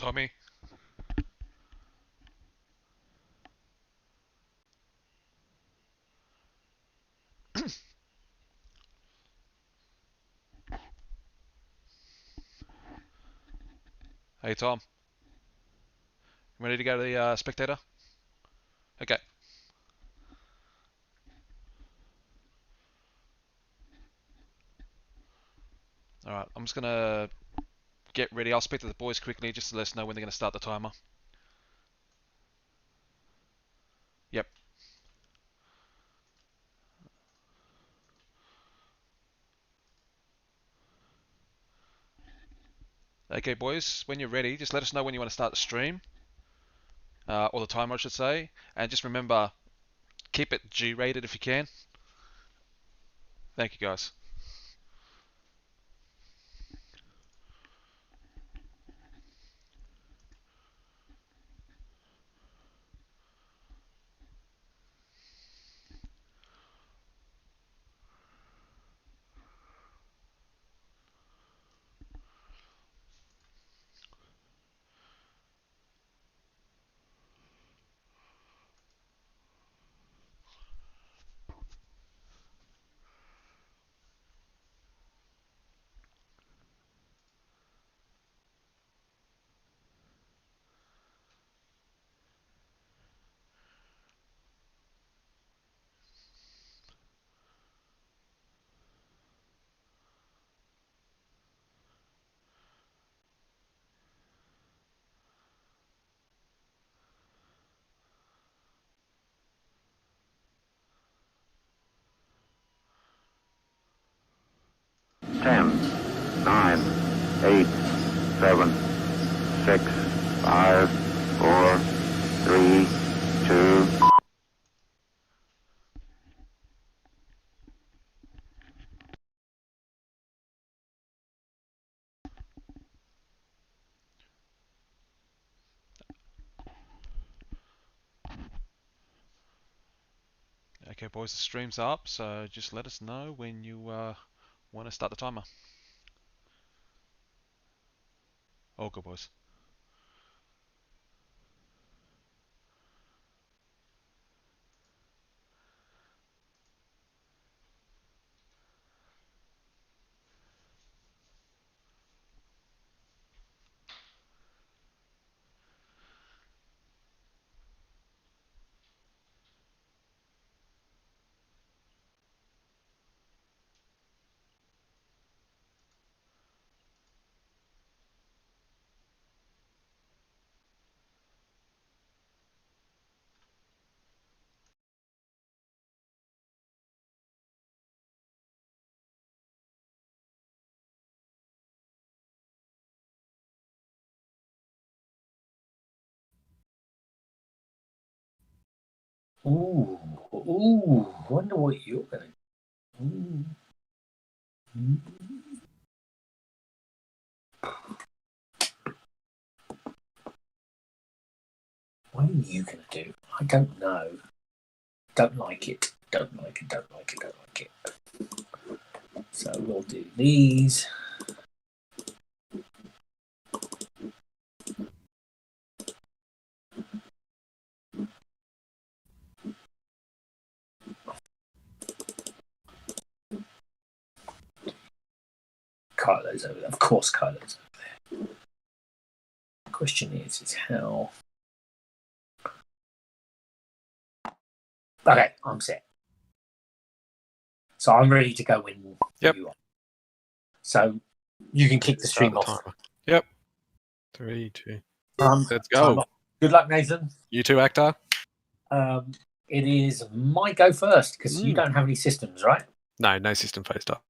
Tommy. Hey Tom, ready to go to the spectator? Okay. Alright, I'm just gonna get ready. I'll speak to the boys quickly just to let us know when they're gonna start the timer. Yep. Okay boys, when you're ready, just let us know when you want to start the stream. Or the timer I should say. And just remember, keep it G-rated if you can. Thank you guys. Ten, nine, eight, seven, six, five, four, three, two. Okay boys, the stream's up, so just let us know when you want to start the timer. All good boys. Wonder what you're going to do. What are you going to do? I don't know. Don't like it. Don't like it. Don't like it. Don't like it. So we'll do these. Kylo's over there. Of course, Kylo's over there. The question is how. Okay, I'm set. So I'm ready to go when you are. So you can kick the stream off. Yep. 3, 2. Let's go. Good luck, Nathan. You too, actor. It is my go first because you don't have any systems, right? No system phased up.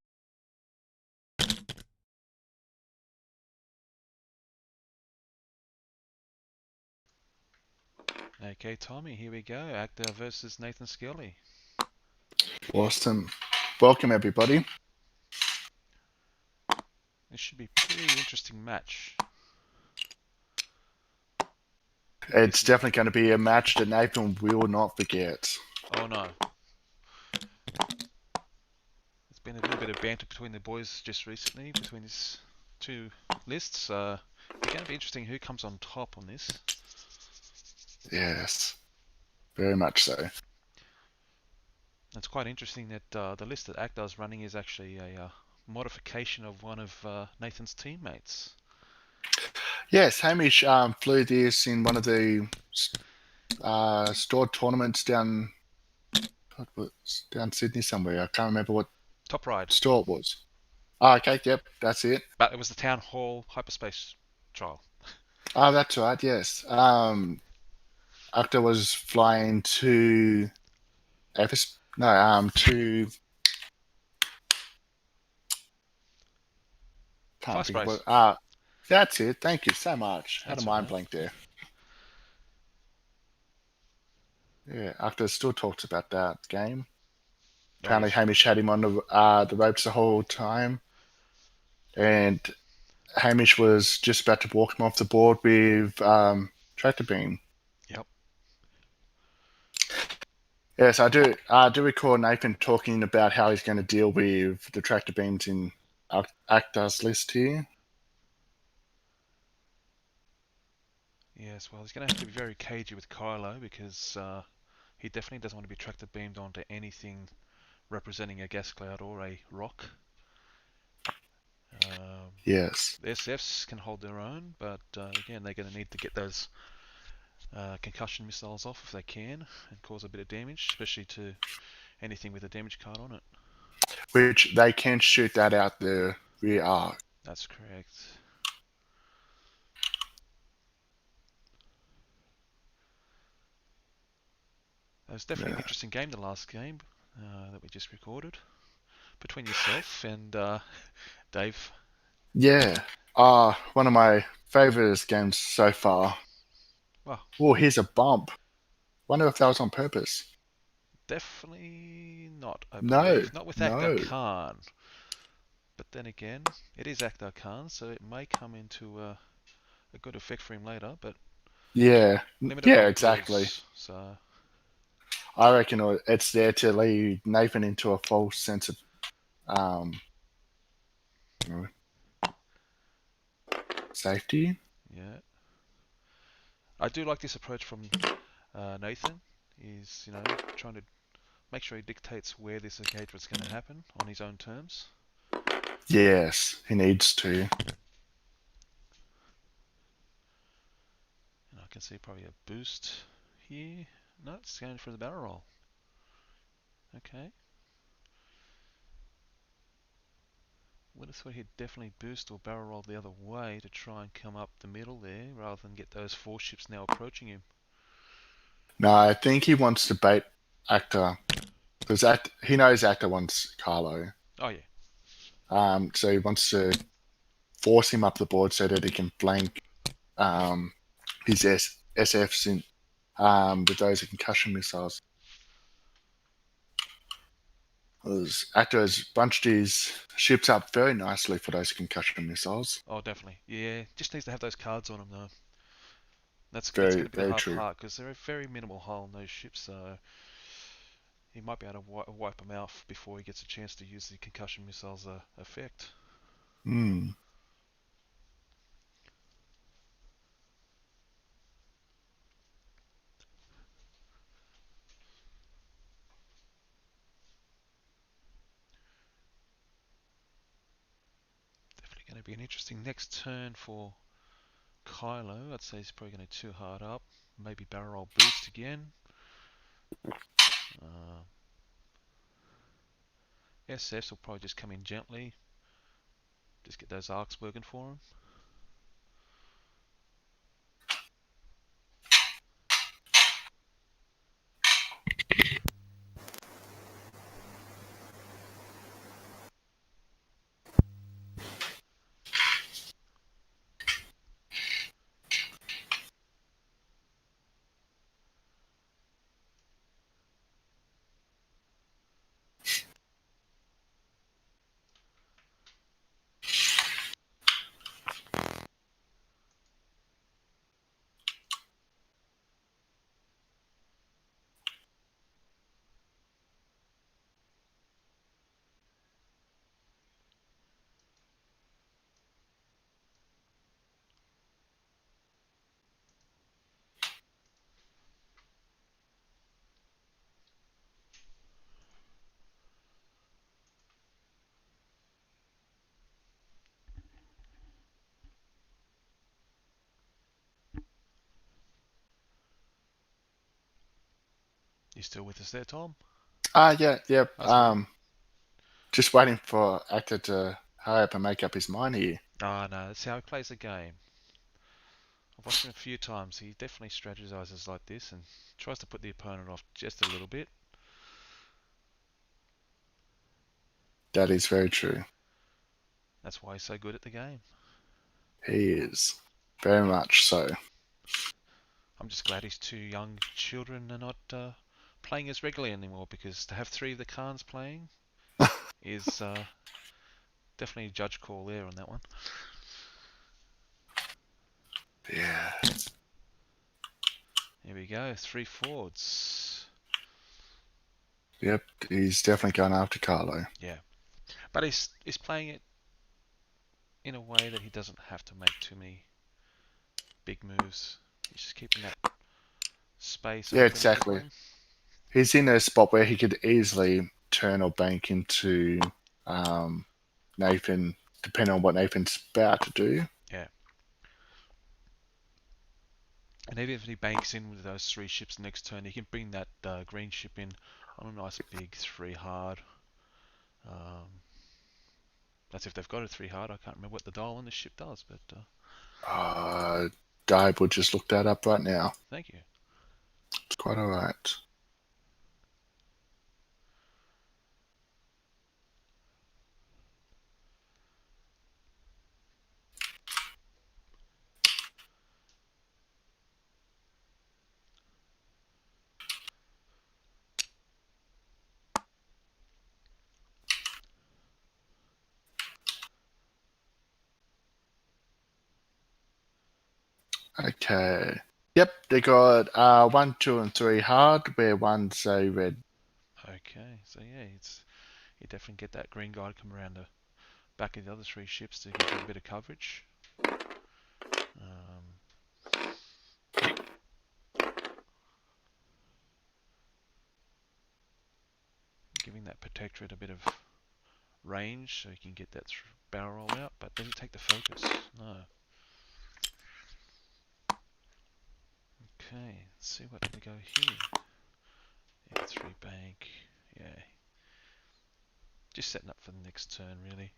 Okay, Tommy, here we go. Actor versus Nathan Skelly. Awesome. Welcome, everybody. This should be a pretty interesting match. It's definitely going to be a match that Nathan will not forget. Oh no. There's been a little bit of banter between the boys just recently, between this two lists. It's going to be interesting who comes on top on this. Yes, very much so. It's quite interesting that the list that Akdar's running is actually a modification of one of Nathan's teammates. Yes, Hamish flew this in one of the store tournaments down Sydney somewhere. I can't remember what Top Ride. store it was. Oh, okay, yep, that's it. But it was the Town Hall Hyperspace trial. Oh, that's right, yes. Actor was flying to to can't Fast think of Race. what that's it. Thank you so much. Had a That's mind right. blank there. Yeah, Actor still talks about that game. Oh, Apparently yes. Hamish had him on the ropes the whole time. And Hamish was just about to walk him off the board with tractor beam. Yep. Yes, I do. I do recall Nathan talking about how he's going to deal with the tractor beams in Acta's list here. Yes, well, he's going to have to be very cagey with Kylo because he definitely doesn't want to be tractor beamed onto anything representing a gas cloud or a rock. Yes. The SFs can hold their own, but again, they're going to need to get those concussion missiles off if they can and cause a bit of damage, especially to anything with a damage card on it. Which they can shoot that out the rear arc. That's correct. It was definitely an Yeah. interesting game, the last game that we just recorded, between yourself and Dave. Yeah. One of my favourite games so far. Well, Oh, here's a bump. Wonder if that was on purpose. definitely not, I No, believe. Not with Akhdar no. Khann. But then again, it is Akhdar Khann, so it may come into a good effect for him later, but Yeah, limited yeah, amount of exactly. rules, so I reckon it's there to lead Nathan into a false sense of um, safety. yeah. I do like this approach from Nathan, is, trying to make sure he dictates where this engagement's going to happen on his own terms. Yes, he needs to. And I can see probably a boost here. No, it's going for the barrel roll. Okay. Would have thought he'd definitely boost or barrel roll the other way to try and come up the middle there, rather than get those four ships now approaching him. No, I think he wants to bait Actor because he knows Actor wants Carlo. Oh yeah. So he wants to force him up the board so that he can flank his SFs in with those concussion missiles. Actor has bunched his ships up very nicely for those concussion missiles. Oh, definitely. Yeah, just needs to have those cards on him though. That's going Very, to be the very hard true. part because they're a very minimal hull in those ships, so he might be able to wipe them out before he gets a chance to use the concussion missiles effect. Hmm. Definitely going to be an interesting next turn for Kylo. I'd say he's probably going to too hard up. Maybe barrel roll boost again. SFs will probably just come in gently. Just get those arcs working for him. still with us there, Tom? Yeah, yeah. I was wondering. Just waiting for Actor to hurry up and make up his mind here. Oh, no, that's how he plays the game. I've watched him a few times. He definitely strategizes like this and tries to put the opponent off just a little bit. That is very true. That's why he's so good at the game. He is. Very much so. I'm just glad his two young children are not playing as regularly anymore, because to have three of the Khanns playing is definitely a judge call there on that one. Yeah. Here we go, 3 forwards. Yep, he's definitely going after Carlo. Yeah, but he's playing it in a way that he doesn't have to make too many big moves. He's just keeping that space Yeah, open exactly. for him. He's in a spot where he could easily turn or bank into Nathan, depending on what Nathan's about to do. Yeah. And even if he banks in with those 3 ships next turn, he can bring that green ship in on a nice big 3 hard. That's if they've got a 3 hard. I can't remember what the dial on this ship does, but Dive will just look that up right now. thank you. It's quite alright. Okay. Yep, they got 1, 2, and 3 hard, where one's a red. Okay, so yeah, you definitely get that green guy to come around the back of the other 3 ships to give you a bit of coverage. Giving that protectorate a bit of range so you can get that barrel roll out, but does it take the focus? No. Okay, let's see what we go here. Yeah, 3 bank. Yeah. Just setting up for the next turn, really.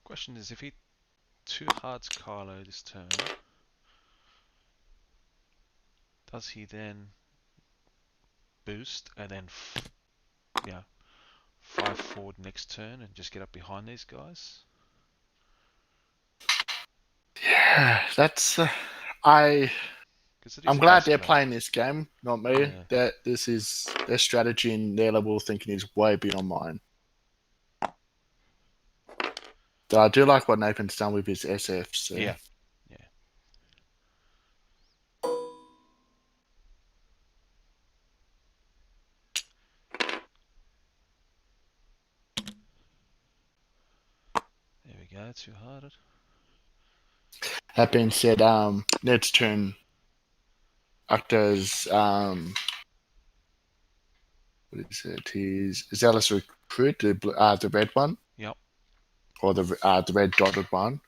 Question is, if he 2 hards Carlo this turn, does he then boost and then 5 forward next turn and just get up behind these guys? Yeah, that's Because it is I'm a glad dust they're cloud. playing this game, not me. Yeah. That this is their strategy and their level of thinking is way beyond mine. But I do like what Nathan's done with his SF. So. Yeah. There we go, 2 harded. That being said, Ned's turn. Actor's what is it? His Zealous Recruit, the red one. Yep. Or the red dotted one.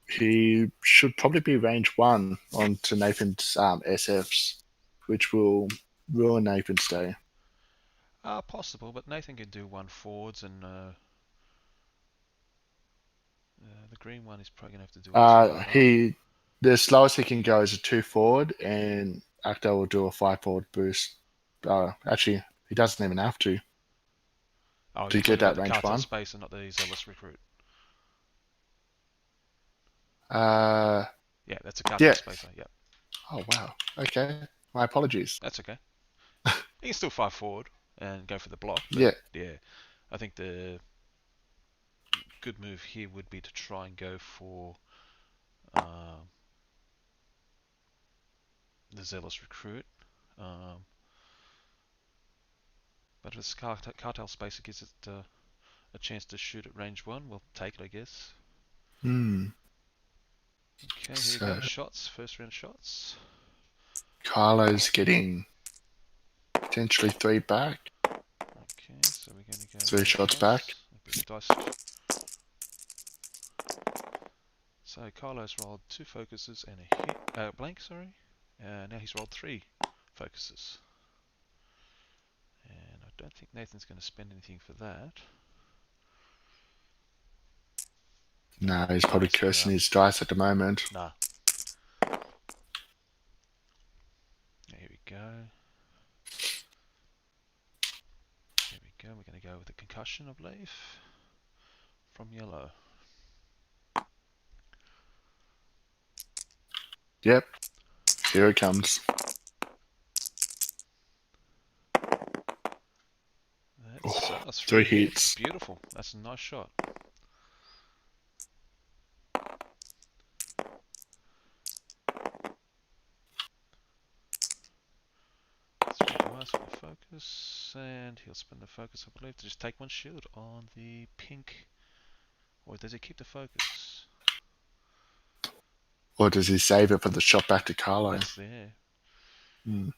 He should probably be range 1 onto Nathan's SFs, which will ruin Nathan's day. Possible, but Nathan can do 1 forwards, and the green one is probably going to have to do a 2 harder. The slowest he can go is a 2 forward, and Actor will do a 5 forward boost. Actually, he doesn't even have to. Oh, To you're get talking about that the range cartel 1. space and not the zealous recruit. Yeah, that's a cartel spacer. Yeah. Oh wow. Okay. My apologies. That's okay. You can still 5 forward and go for the block. Yeah. Yeah. I think the good move here would be to try and go for the zealous recruit. But if it's cartel spacer gives it a chance to shoot at range 1, we'll take it, I guess. Okay, here we go. Shots. First round shots. Carlo's getting potentially 3 back. Okay, so we're going to go 3 shots back. A bit of dice. So Carlo's rolled 2 focuses and a hit, blank, sorry. Now he's rolled 3 focuses. And I don't think Nathan's going to spend anything for that. No, he's probably cursing his dice at the moment. Nah. Here we go. Here we go. We're going to go with a concussion, I believe, from yellow. Yep. Here it comes. That's 3 3 hits. Beautiful. That's a nice shot. Dice for the focus, and he'll spend the focus, I believe, to just take 1 shield on the pink. Or does he keep the focus? Or does he save it for the shot back to Carlo? That's there.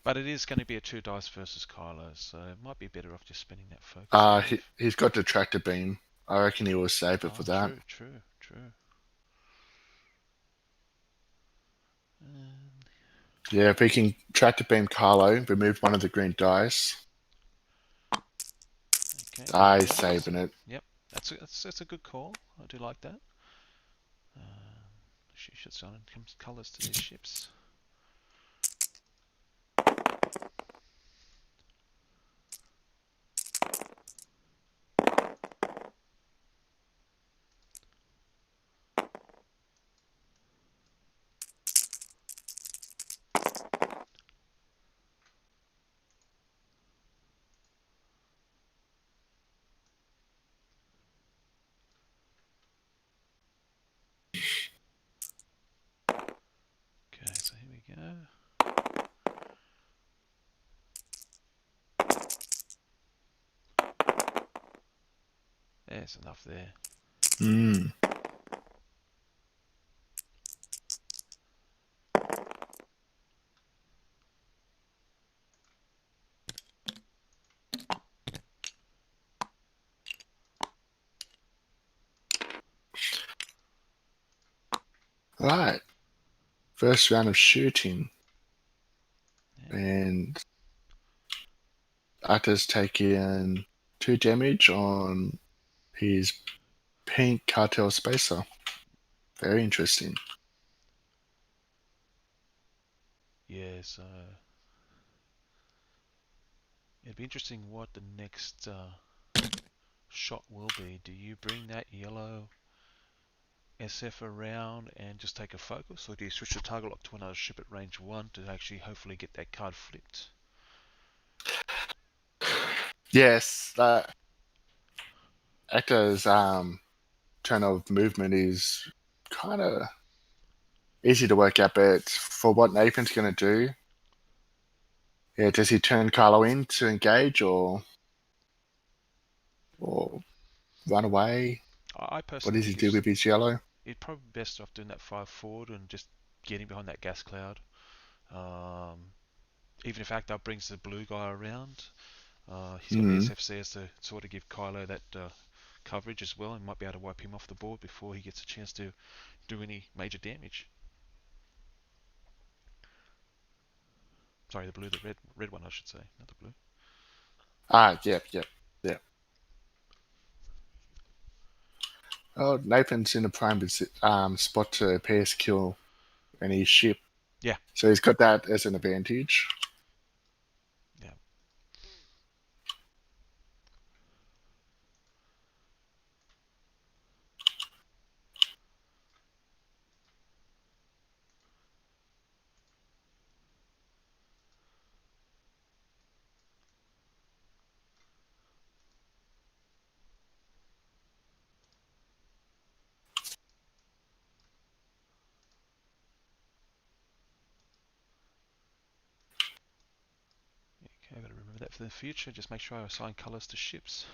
But it is going to be a 2 dice versus Carlo, so it might be better off just spending that focus. He's got the tractor beam. I reckon he will save it for that. True. Yeah, if he can tractor beam Carlo, remove one of the green dice. Okay, He's saving it. Yep, that's a good call. I do like that. She should start and comes colours to these ships. Okay, so here we go. There's enough there. Right. First round of shooting. Yeah. And Actor's taking 2 damage on his pink cartel spacer. Very interesting. Yeah, so it'd be interesting what the next shot will be. Do you bring that yellow SF around and just take a focus, or do you switch the target lock to another ship at range 1 to actually hopefully get that card flipped? Yes, Actor's turn of movement is kind of easy to work out, but for what Nathan's going to do, yeah, does he turn Carlo in to engage or run away? I What personally does he think do with his yellow? he'd probably be best off doing that 5 forward and just getting behind that gas cloud. Even if Akdar brings the blue guy around, he's got the SFCs to sort of give Kylo that coverage as well, and might be able to wipe him off the board before he gets a chance to do any major damage. Sorry, the red one, I should say, not the blue. Yep. Oh, Nathan's in a prime spot to PS kill any ship. Yeah. So he's got that as an advantage. Yeah. Okay, I've got to remember that for the future. Just make sure I assign colours to ships.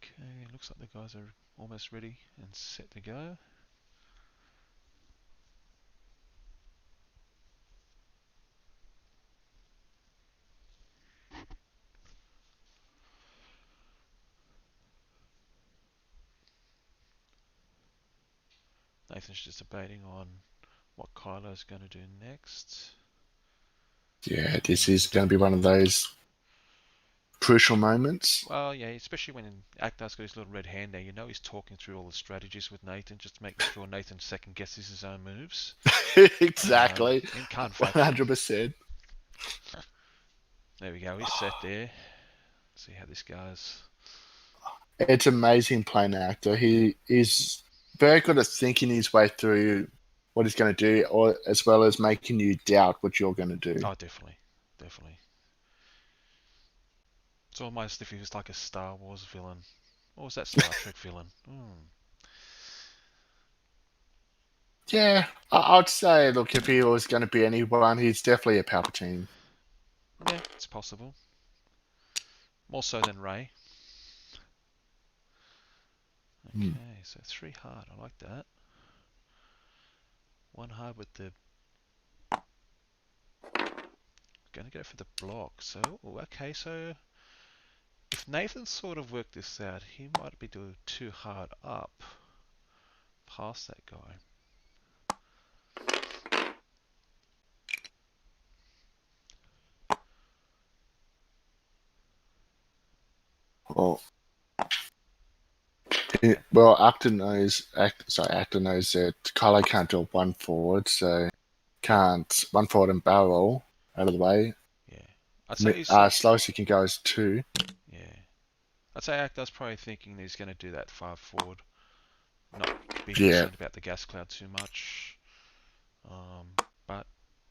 Okay, looks like the guys are almost ready and set to go. Nathan's just debating on what Kylo's going to do next. Yeah, this is going to be one of those crucial moments. Well, yeah, especially when Akhtar's got his little red hand there. You know he's talking through all the strategies with Nathan, just to make sure Nathan second guesses his own moves. Exactly. In Khann fashion. 100%. There we go. He's set there. Let's see how this goes. It's amazing playing an actor. He is very good at thinking his way through what he's going to do, or as well as making you doubt what you're going to do. Oh, definitely. Definitely. It's almost if he was like a Star Wars villain. Or was that Star Trek villain? Yeah, I'd say, look, if he was going to be anyone, he's definitely a Palpatine. Yeah, it's possible. More so than Rey. Okay, so 3 hard. I like that. 1 hard with the... Gonna go for the block. So, okay, so... If Nathan sort of worked this out, he might be doing 2 hard up past that guy. Well, Okay. Actor knows that Kylo can't do 1 forward, so can't 1 forward and barrel out of the way. Yeah. I'd say he's... Slowest he can go is 2. Yeah. I'd say Akdar's probably thinking he's going to do that far forward. Not be Yeah, concerned about the gas cloud too much. But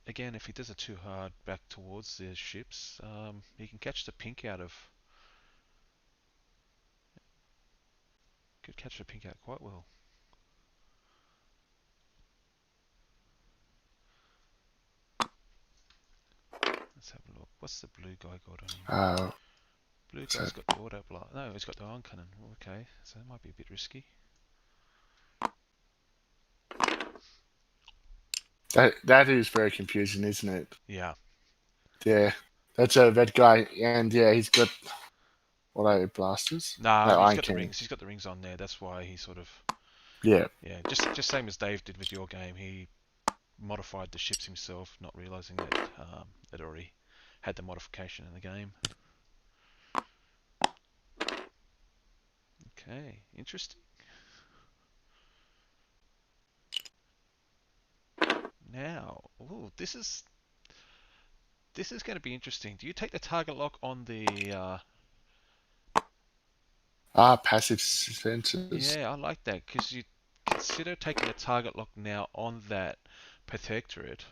again, if he does it too hard back towards the ships, he can catch the pink out of... Could catch the pink out quite well. Let's have a look. What's the blue guy got on him? Blue so guy's got the auto blast. No, he's got the ion cannon. Okay, so that might be a bit risky. that is very confusing, isn't it? Yeah. Yeah, that's a red guy, and yeah, he's got auto blasters. Nah, No, he's iron got the cannon. rings. He's got the rings on there. That's why he sort of... Yeah, Yeah, just same as Dave did with your game. He modified the ships himself, not realizing that it already had the modification in the game. Okay, interesting. Now, ooh, this is going to be interesting. Do you take the target lock on the? passive sensors. Yeah, I like that because you consider taking the target lock now on that protectorate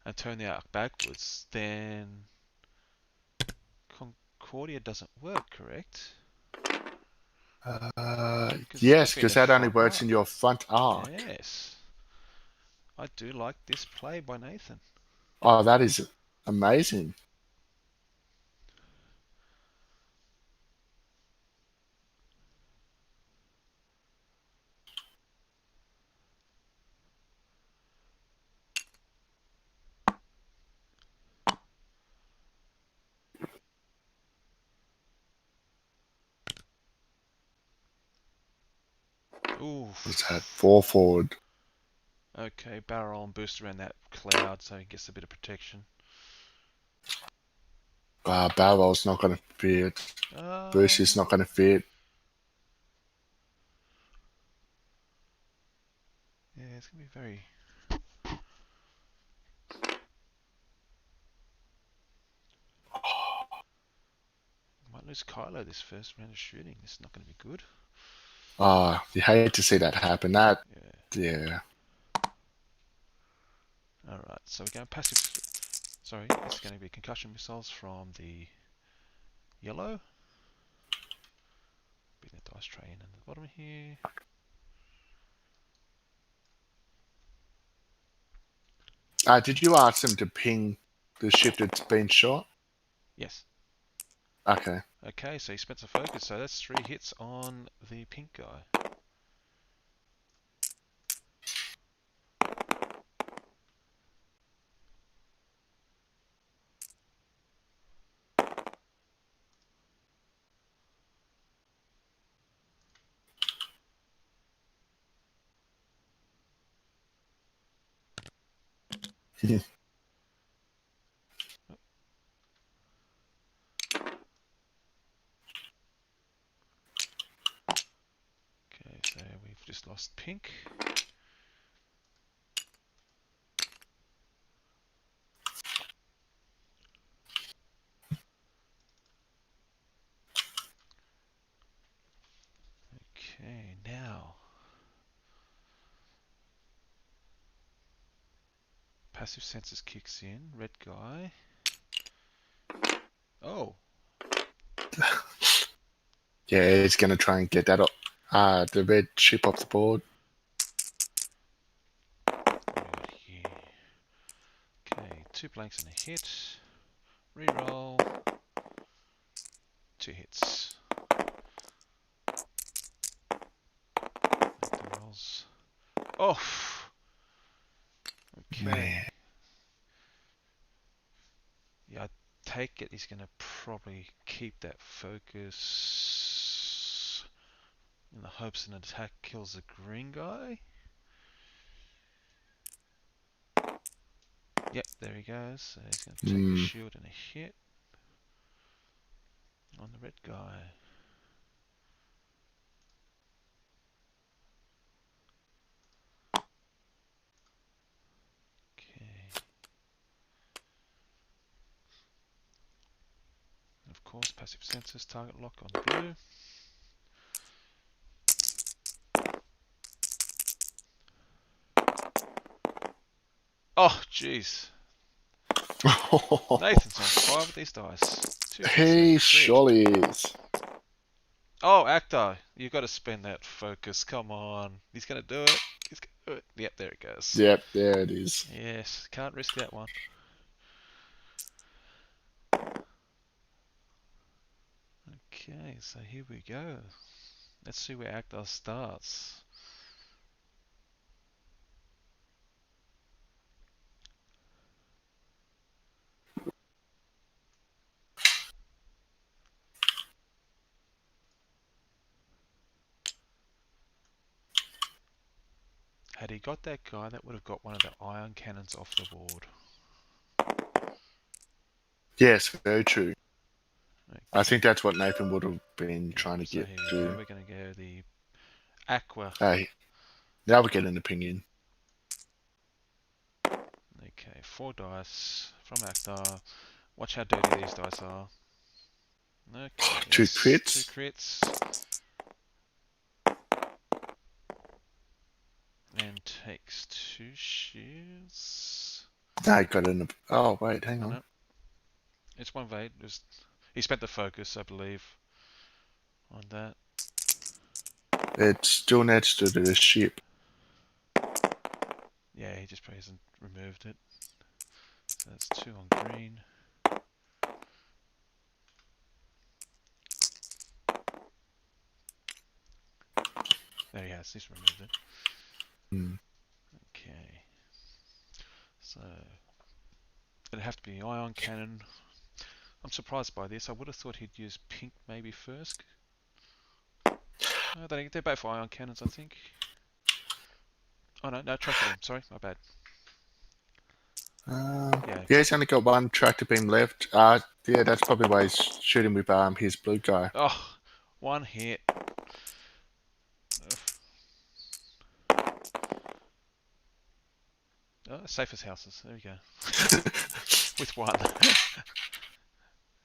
and turn the arc backwards. Then Concordia doesn't work, correct? Because it's got Yes, to be in because the that only front works in arc. your front arc. Yes, I do like this play by Nathan. Oh, that is amazing. What's that? Oof. 4 forward. Okay, barrel and boost around that cloud so he gets a bit of protection. Barrel's not going to fit. Boost is not going to fit. Yeah, it's going to be very... Might lose Kylo this first round of shooting. This is not going to be good. You hate to see that happen. That, Yeah. yeah. Alright, so we're going passive... Sorry, this is going to be concussion missiles from the yellow. Bring the dice tray in at the bottom here. Did you ask them to ping the ship that's been shot? Yes. Okay. Okay, so he spent a focus, so that's 3 hits on the pink guy. Okay, so we've just lost pink. Okay, now passive senses kicks in. Red guy. Oh, Yeah, he's going to try and get that up. The red chip off the board. what do we got here? Okay, 2 blanks and a hit. Reroll. 2 hits. Make the rolls. Oh. Okay. Man. Yeah, I take it he's going to probably keep that focus in the hopes an attack kills the green guy. Yep, there he goes. So he's going to take a shield and a hit on the red guy. Okay. Of course, passive senses, target lock on the blue. Oh, jeez. Nathan's on fire with these dice. 2 hits and a He crit. surely is. Oh, actor, you got to spend that focus. Come on. He's going to do it. He's going to do it. Yep, there it goes. Yep, there it is. Yes, can't risk that one. Okay, so here we go. Let's see where actor starts. Had he got that guy, that would have got one of the ion cannons off the board. Yes, very true. Okay. I think that's what Nathan would have been trying to So get here we to. go. We're going to go the aqua. Hey, now we get an opinion. Okay, 4 dice from actor. Watch how dirty these dice are. Okay, 2 yes, crits. 2 crits. And takes 2 shields. No, he got an. Oh, wait, hang Oh on. no. It's 1 evade. He spent the focus, I believe, on that. It's still next to the ship. Yeah, he just probably hasn't removed it. So that's 2 on green. There he has. He's removed it. Okay. So it'd have to be ion cannon. I'm surprised by this. I would have thought he'd use pink maybe first. They're both ion cannons, I think. Oh no, tractor beam. Sorry, my bad. Yeah, he's only got 1 tractor beam left. Yeah, that's probably why he's shooting with his blue guy. Oh, 1 hit. Oh, safe as houses. There we go. With 1.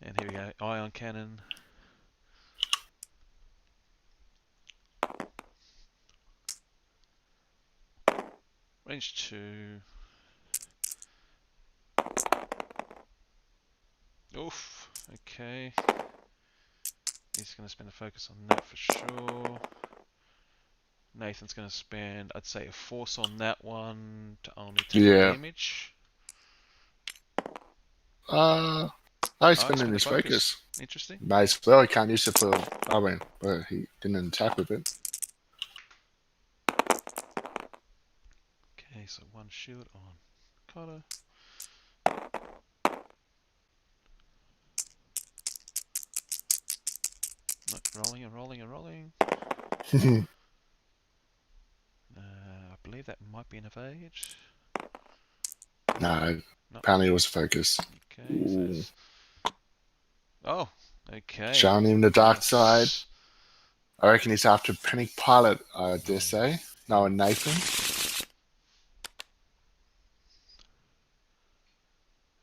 And here we go. Ion cannon. Range 2. Oof. Okay. He's going to spend a focus on that for sure. Nathan's going to spend, I'd say, a force on that one to only take damage. He's spending his focus. Interesting. May as well. He can't use it for. I mean, well, he didn't attack with it. Okay, so 1 shield on Cotter. Rolling and rolling and rolling. I believe that might be an evade. No, No. apparently it was focus. Okay, so it's... Oh, okay. Showing him the dark side. Nice. I reckon he's after Panic Pilot, I dare say. No, Yeah. and Nathan.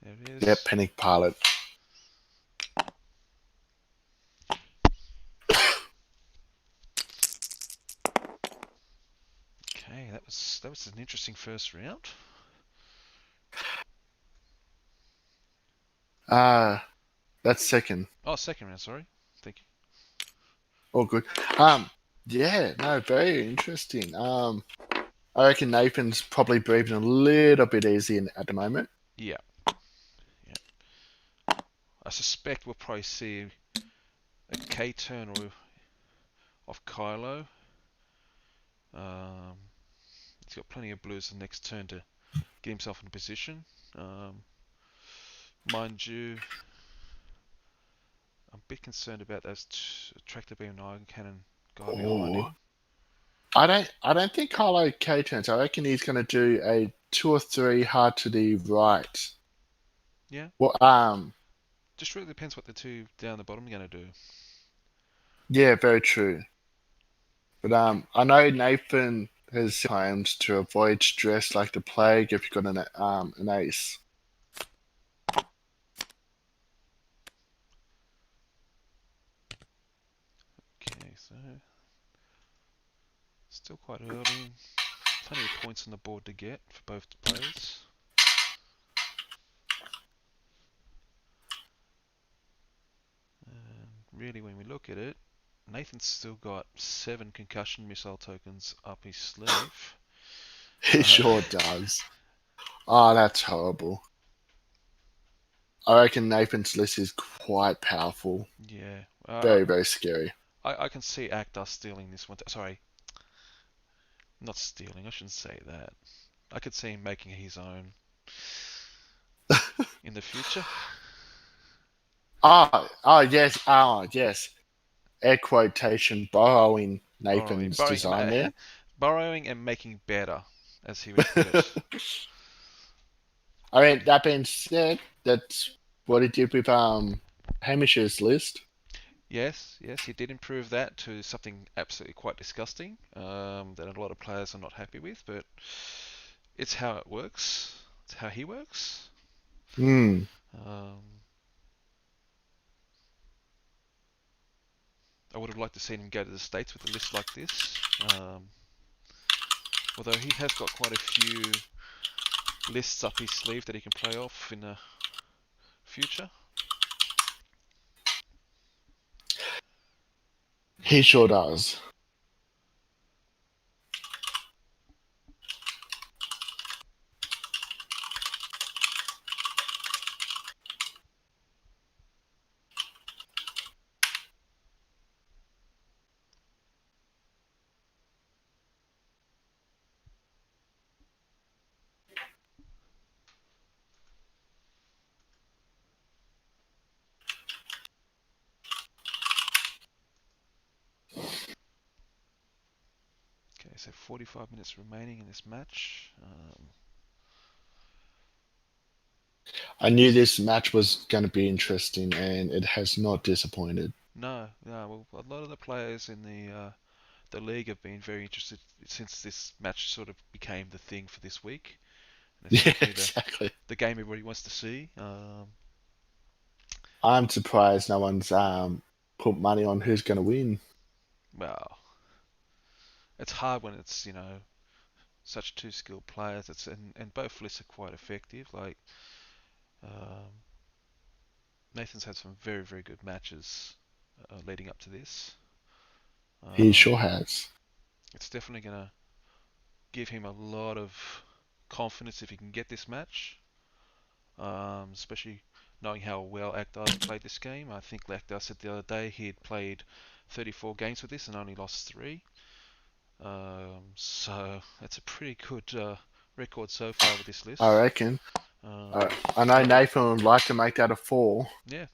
There it Yep, is. Panic Pilot. Okay, that was an interesting first round. That's second. Oh, second round, sorry. Thank you. All good. Yeah, no, very interesting. I reckon Nathan's probably breathing a little bit easy at the moment. Yeah. I suspect we'll probably see a K turn or of Kylo. He's got plenty of blues the next turn to get himself in a position. Mind you, I'm a bit concerned about those tractor beam and ion cannon guy behind Oh, him. I don't think Carlo K turns. I reckon he's going to do a 2 or 3 hard to the right. Yeah. Well, Just really depends what the two down the bottom are going to do. yeah, very true. But I know Nathan has timed to avoid stress like the plague if you've got an ace. Okay, so still quite early. Plenty of points on the board to get for both players. And really, when we look at it, Nathan's still got 7 concussion missile tokens up his sleeve. He sure does. Oh, that's horrible. I reckon Nathan's list is quite powerful. Yeah. Very, very scary. I can see Actor stealing this one. Sorry, not stealing. I shouldn't say that. I could see him making his own in the future. Yes. Air quotation borrowing Nathan's design there. Borrowing and making better, as he would put it. I mean, that being said, that's what he did with Hamish's list. Yes, he did improve that to something absolutely quite disgusting that a lot of players are not happy with, but it's how it works. It's how he works. Hmm. I would have liked to see him go to the States with a list like this. Although he has got quite a few lists up his sleeve that he can play off in the future. He sure does. Okay, so 45 minutes remaining in this match. I knew this match was going to be interesting, and it has not disappointed. No. Well, a lot of the players in the league have been very interested since this match sort of became the thing for this week. And it Yeah, seems to be exactly. the game everybody wants to see. I'm surprised no one's put money on who's going to win. Well, it's hard when it's such two skilled players. And both lists are quite effective. Like Nathan's had some very very good matches leading up to this. He sure has. It's definitely gonna give him a lot of confidence if he can get this match. Especially knowing how well Akdar played this game. I think Akdar said the other day he had played 34 games with this and only lost 3. So that's a pretty good record so far with this list. I reckon. I know Nathan would like to make that a 4. Yeah.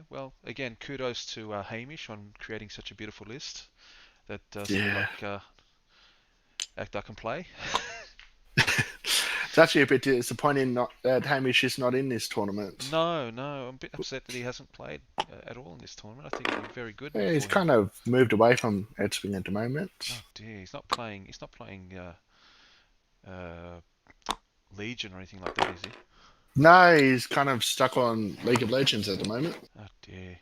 Well, again, kudos to Hamish on creating such a beautiful list that somebody like Akdar can play. It's actually a bit disappointing that Hamish is not in this tournament. No, I'm a bit upset that he hasn't played at all in this tournament. I think it'd be very good Yeah, he's for him. kind of moved away from Edswing at the moment. Oh dear, he's not playing. He's not playing uh, Legion or anything like that, is he? No, he's kind of stuck on League of Legends at the moment. Oh dear.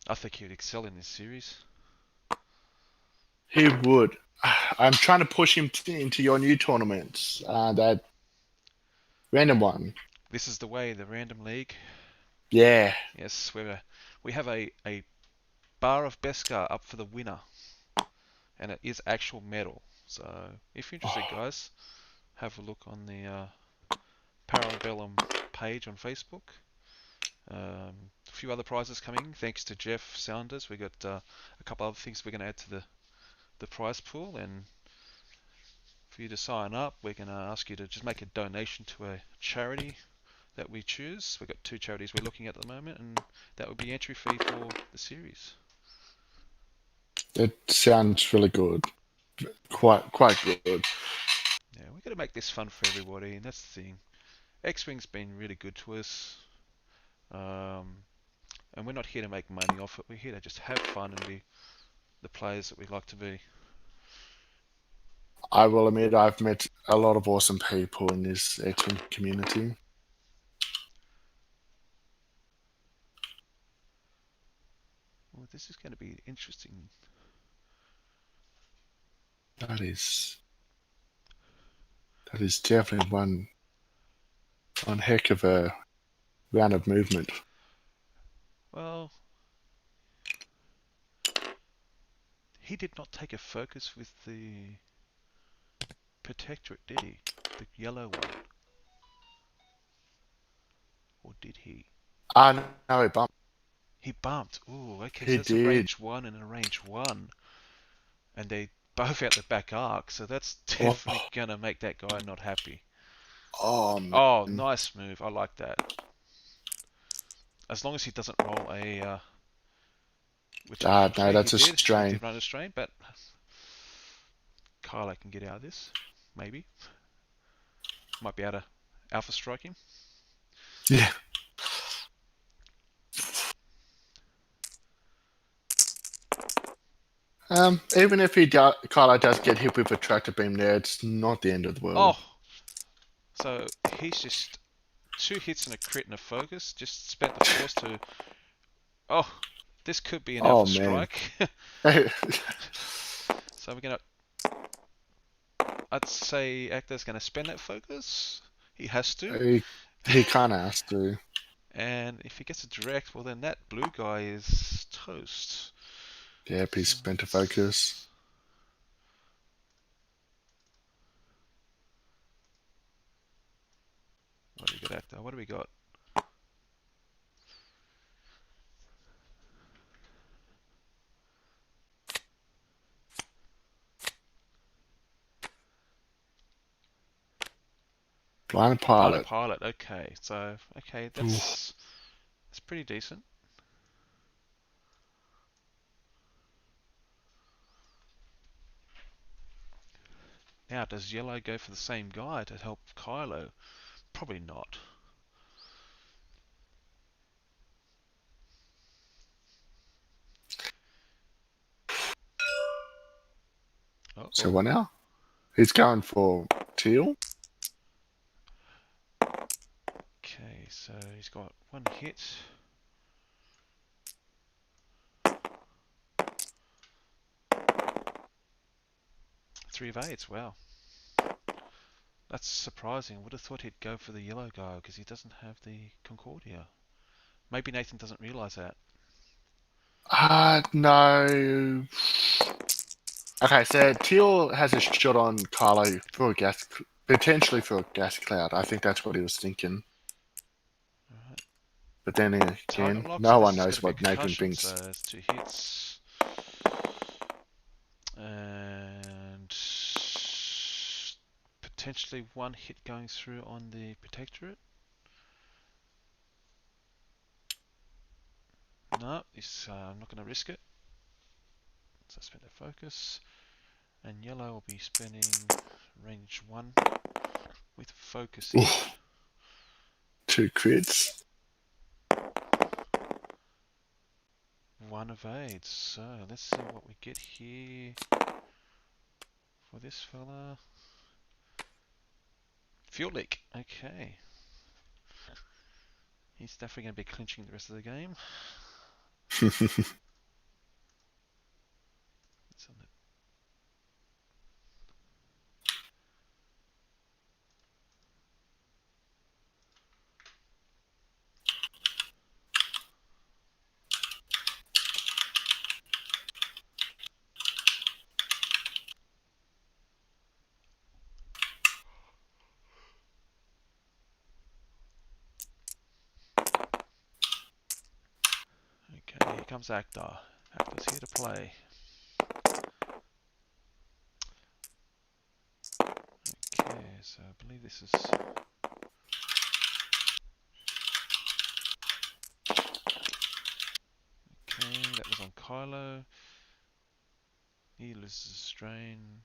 I think he would excel in this series. He would. I'm trying to push him into your new tournament, that random one. This is the way, the random league. Yeah. Yes, we have a bar of Beskar up for the winner, and it is actual metal. So if you're interested, guys, have a look on the Parabellum page on Facebook. A few other prizes coming, thanks to Jeff Sounders. We got a couple other things we're going to add to the prize pool, and for you to sign up, we're going to ask you to just make a donation to a charity that we choose. We've got 2 charities we're looking at the moment, and that would be entry fee for the series. It sounds really good. Quite good. Yeah, we've got to make this fun for everybody, and that's the thing. X-Wing's been really good to us, and we're not here to make money off it. We're here to just have fun and be the players that we like to be. I will admit I've met a lot of awesome people in this Edswing community. Well, this is going to be interesting. That is definitely one heck of a round of movement. Well, he did not take a focus with the Protectorate, did he? The yellow one. Or did he? No, he bumped. He bumped. Ooh, okay, so He that's a did. range 1 and a range 1. And they both out the back arc, so that's Oh, definitely going to make that guy not happy. man. Oh, nice move. I like that. As long as he doesn't roll a... which No, unfortunately he that's a did. He strain. did run a strain, but Kylo can get out of this. Maybe. Might be able to alpha strike him. Yeah. Even if Kylo does get hit with a tractor beam there, it's not the end of the world. Oh! So he's just 2 hits and a crit and a focus. Just spent the force to... Oh! This could be an alpha strike. So we're going to... I'd say Actor's going to spend that focus. He has to. he kind of has to. And if he gets a direct, well then that blue guy is toast. Yep, he spent a focus. What do we got, Actor? What do we got? Blind Blind pilot. pilot. Okay, so that's pretty decent. Now, does Yellow go for the same guy to help Kylo? Probably not. So what now? He's going for teal. Okay, so he's got 1 hit. Three of 8s, wow. That's surprising. I would have thought he'd go for the yellow guy because he doesn't have the Concordia. Maybe Nathan doesn't realise that. No. Okay, so teal has a shot on Carlo for a potentially for a gas cloud. I think that's what he was thinking. Alright. But then Target again, lock, no so one this is knows going to what be a Nathan concussion, thinks. so it's 2 hits. And potentially 1 hit going through on the Protectorate. No, I'm not going to risk it. So spend a focus. And yellow will be spending range 1 with focusing. Oof. 2 crits. 1 evades. So let's see what we get here for this fella. Fuel leak. Okay. He's definitely going to be clinching the rest of the game. It's on the Okay, here comes Actor. Actor's here to play. Okay, so I believe this is... Okay, that was on Kylo. He loses strain.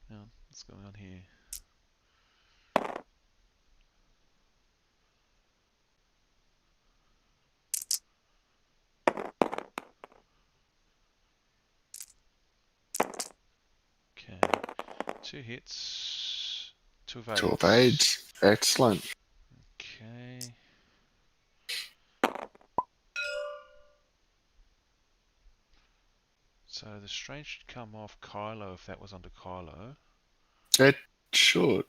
Now, what's going on here? Okay, 2 hits, 2 evades. 2 evades. Excellent. Okay. So the strain should come off Kylo if that was under Kylo. It should.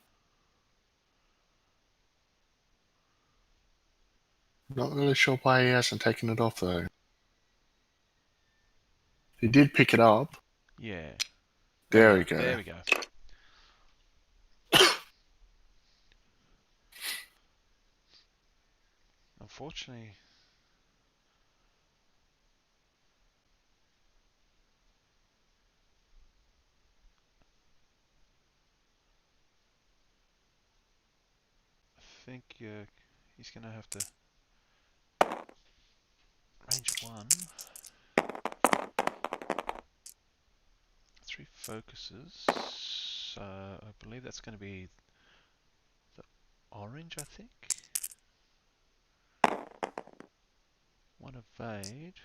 Not really sure why he hasn't taken it off though. He did pick it up. Yeah. There we go. There we go. Unfortunately, I think he's going to have to range 1. 3 focuses. So I believe that's going to be the orange, I think. 1 evade.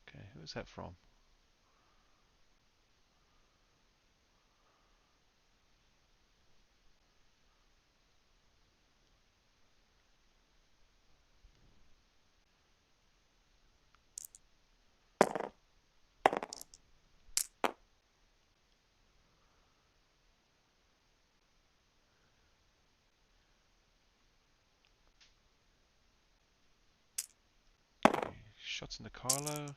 Okay, who is that from? Okay, shots into Kylo.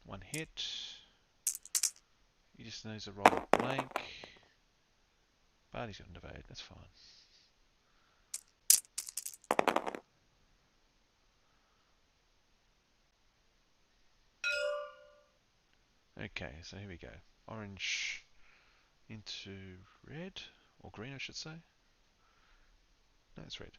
1 hit. He just needs to roll a blank. But he's got an evade, that's fine. Okay, so here we go. Orange into red, or green I should say. No, it's red.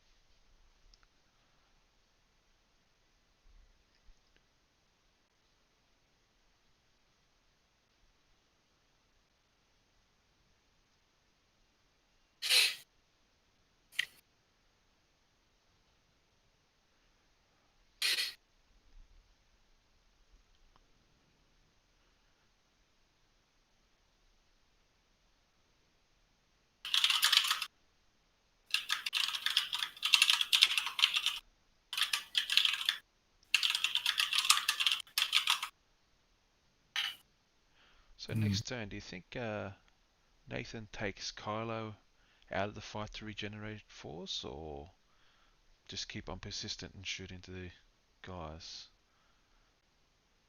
So next turn, do you think Nathan takes Kylo out of the fight to regenerate force, or just keep on persistent and shoot into the guys?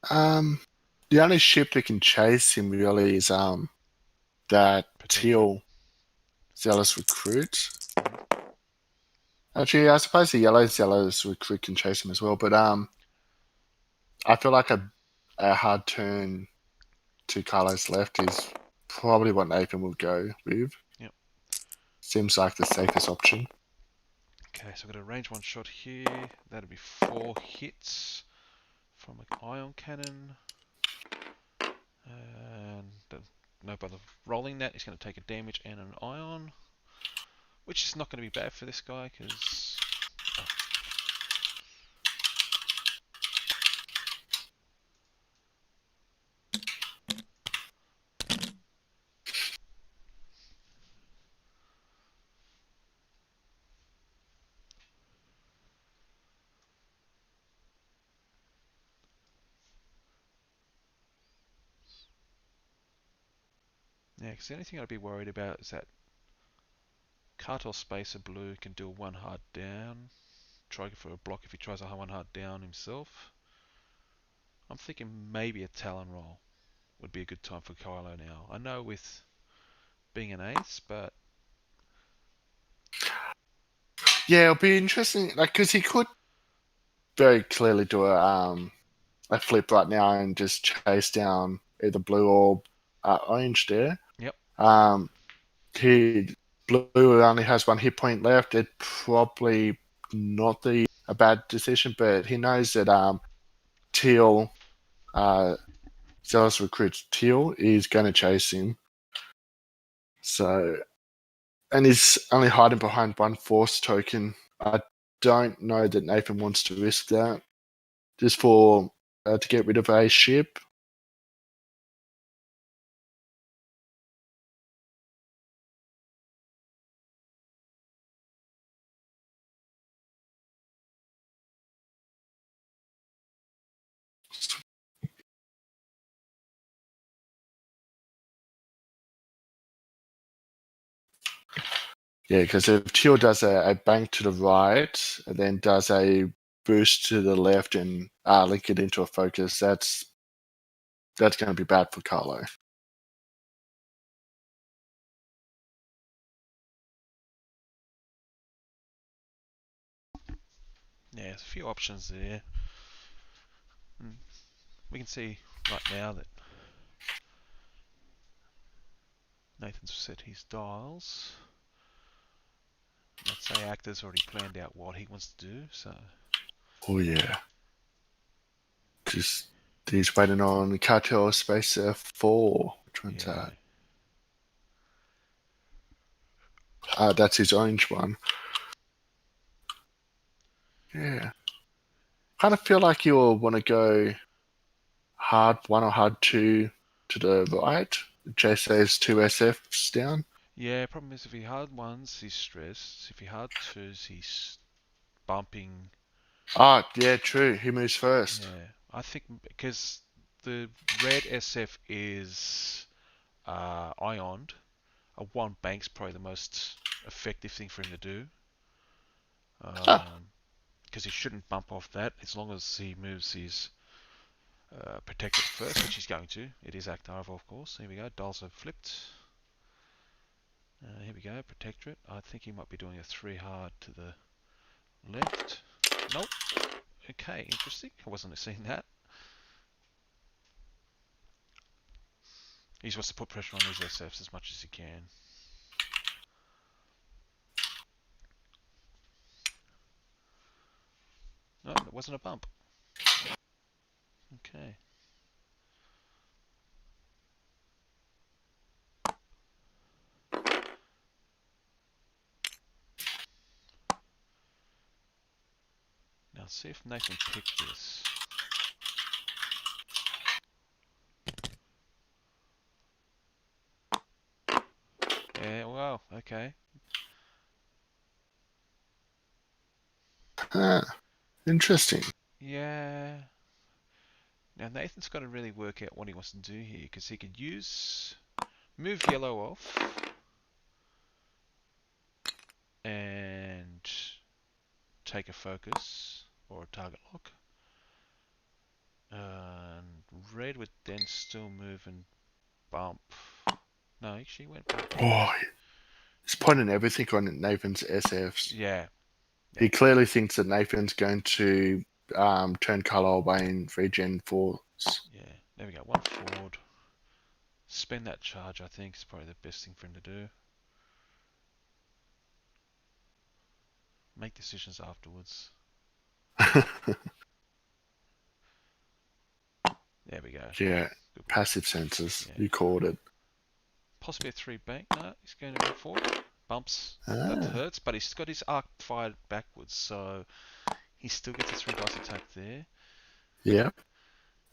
The only ship that can chase him really is that teal zealous recruit. Actually, I suppose the yellow zealous recruit can chase him as well, but I feel like a hard turn to Carlos left is probably what Nathan will go with. Yep. Seems like the safest option. Okay, so I've got a range one shot here. That'll be 4 hits from an ion cannon. And no bother rolling that. He's going to take a damage and an ion, which is not going to be bad for this guy because. Yeah, because the only thing I'd be worried about is that Cartel Spacer Blue can do a 1 hard down. Try for a block if he tries a 1 hard down himself. I'm thinking maybe a Talon roll would be a good time for Kylo now. I know with being an ace, but Yeah, it'll be interesting. Like, because he could very clearly do a flip right now and just chase down either blue or orange there. yep. He blue only has 1 hit point left. It probably not a bad decision, but he knows that teal Zealous recruits teal is going to chase him. So, and he's only hiding behind 1 force token. I don't know that Nathan wants to risk that just for to get rid of a ship. Yeah, because if teal does a bank to the right and then does a boost to the left and link it into a focus, that's going to be bad for Carlo. Yeah, there's a few options there. We can see right now that Nathan's set his dials. Let's say Actor's already planned out what he wants to do, so. Oh, yeah. Just he's waiting on Cartel Spacer 4. Which one's Yeah. that? That's his orange one. Yeah. Kind of feel like you'll want to go hard 1 or hard 2 to the right. Chase those 2 SFs down. Yeah, problem is if he hard ones, he's stressed. If he hard twos, he's bumping. Yeah, true. He moves first. Yeah, I think because the red SF is ioned, a 1 bank's probably the most effective thing for him to do. Because he shouldn't bump off that as long as he moves his protectorate first, which he's going to. It is active, of course. Here we go. Dials have flipped. Here we go. Protectorate. I think he might be doing a 3 hard to the left. Nope. Okay, interesting. I wasn't seeing that. He just wants to put pressure on these SFs as much as he can. No, it wasn't a bump. Okay. Now see if Nathan picked this. Yeah, well, okay. Interesting. Yeah. Now Nathan's got to really work out what he wants to do here, because he could move yellow off and take a focus or a target lock. And red would then still move and bump. No, actually went bump. Oh, he's pointing everything on Nathan's SFs. Yeah. He clearly thinks that Nathan's going to turn Carlo away in regen force. Yeah, there we go. 1 forward. Spend that charge, I think, is probably the best thing for him to do. Make decisions afterwards. There we go. Yeah, Good work. passive sensors. Yeah. You called it. Possibly a 3 bank. No, he's going to go forward. Bumps. That Ah, hurts, but he's got his arc fired backwards, so he still gets a 3 dice attack there. yeah.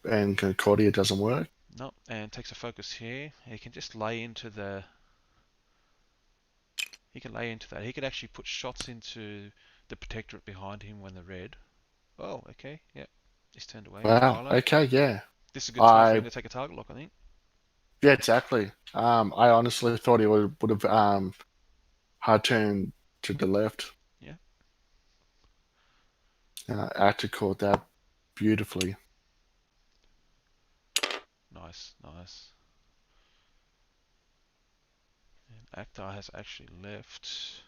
And Concordia doesn't work. No, and takes a focus here. He can just lay into the. He can lay into that. He could actually put shots into the protectorate behind him when they're red. Oh, okay, yep. He's turned away. Wow. Kylo. Okay. Yeah. This is a good time for him I. to take a target lock, I think. Yeah. Exactly. I honestly thought he would have hard turned to the left. Yeah. Actor caught that beautifully. Nice, nice. And Akhtar has actually left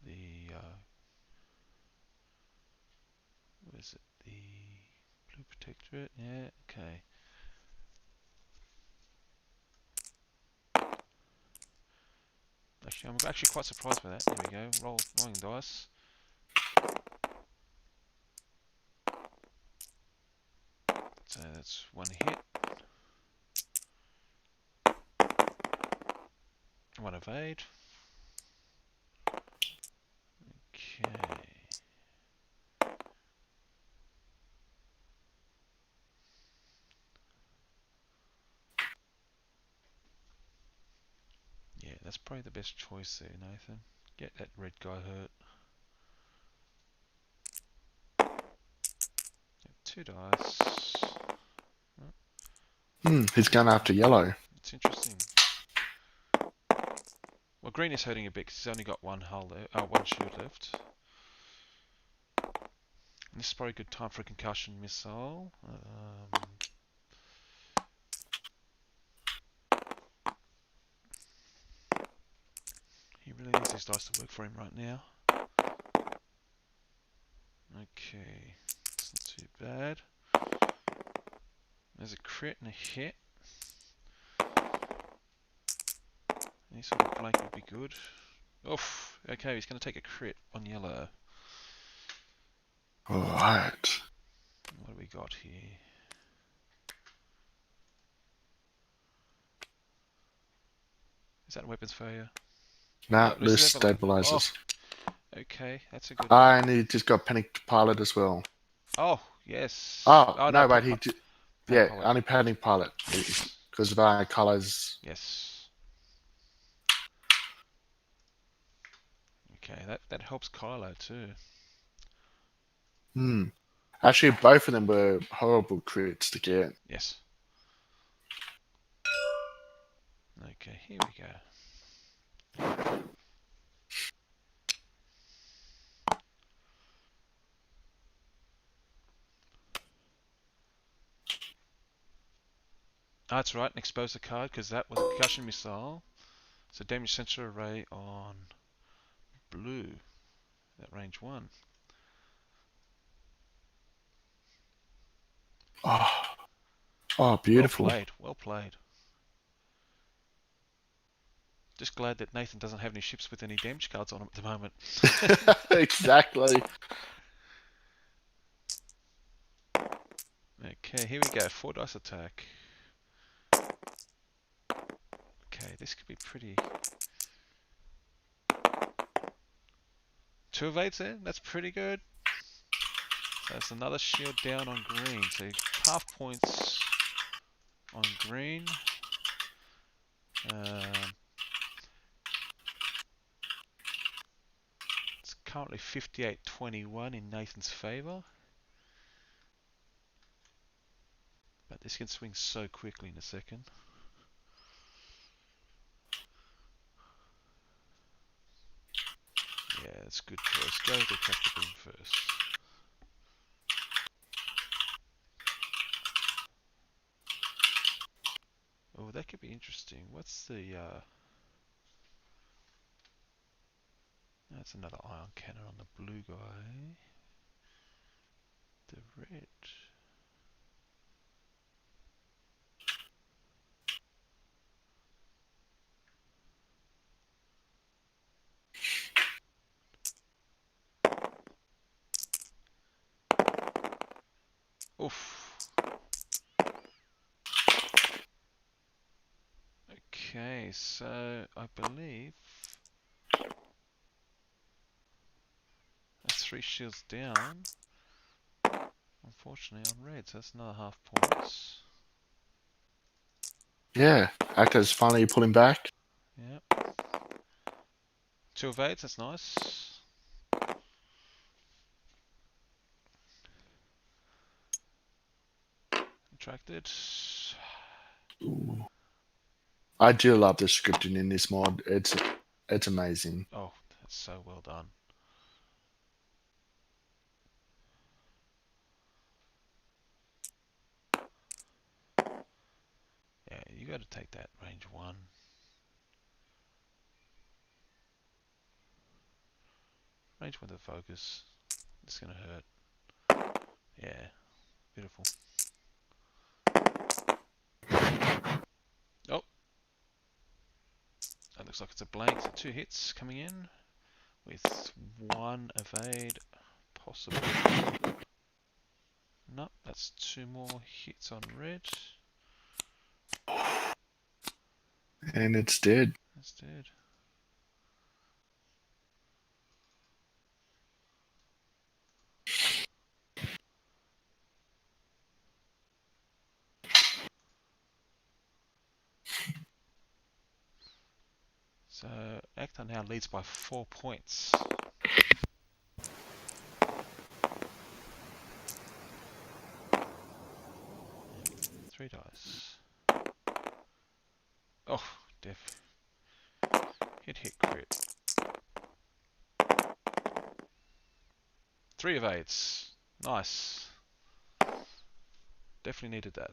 the. What is it? The blue protectorate. Yeah. Okay. Actually, I'm actually quite surprised by that. There we go. Rolling dice. So that's one hit. One evade. Okay. Yeah, that's probably the best choice there, Nathan. Get that red guy hurt. Two dice. He's going after yellow. It's interesting. Well, green is hurting a bit because he's only got one hull one shield left. And this is probably a good time for a concussion missile. He really needs these dice to work for him right now. Okay, it's not too bad. There's a crit and a hit. Any sort of blank would be good. Oof. Okay, he's going to take a crit on yellow. All right. What do we got here? Is that a weapons failure? Now No, loose loses level. Oh, stabilizers. okay, that's a good. And he just got panicked pilot as well. Oh, yes. Oh, Oh no, no, wait, panic yeah, pilot. only panic pilot Yes. because of our colors. Yes. Okay, that helps Kylo too. Actually, both of them were horrible crits to get. Yes. Okay, here we go. Oh, that's right, and expose the card because that was a concussion missile. So damage sensor array on blue. At range 1. Oh, Well beautiful. played, well played. Just glad that Nathan doesn't have any ships with any damage cards on them at the moment. Exactly. Okay, here we go. 4 dice attack. Okay, this could be pretty. 2 evades there. That's pretty good. That's another shield down on green. So half points on green. It's currently 58-21 in Nathan's favour. But this can swing so quickly in a second. Yeah, it's a good choice. Go with the tractor beam first. Oh, that could be interesting. What's the... That's another ion cannon on the blue guy. The red... Oof. Okay, so I believe that's 3 shields down. Unfortunately on red, so that's another half points. Yeah, Actor's finally pulling back. Yep. 2 evades, that's nice. Attracted. Ooh. I do love the scripting in this mod. It's amazing. Oh, that's so well done. Yeah, you got to take that range 1. Range 1 to focus. It's gonna hurt. Yeah, beautiful. Oh, that looks like it's a blank. So 2 hits coming in with 1 evade possible. Nope, that's 2 more hits on red. And it's dead. That's dead. So Actor now leads by 4 points. Three dice. Oh, def. Hit crit. 3 evades. Nice. Definitely needed that.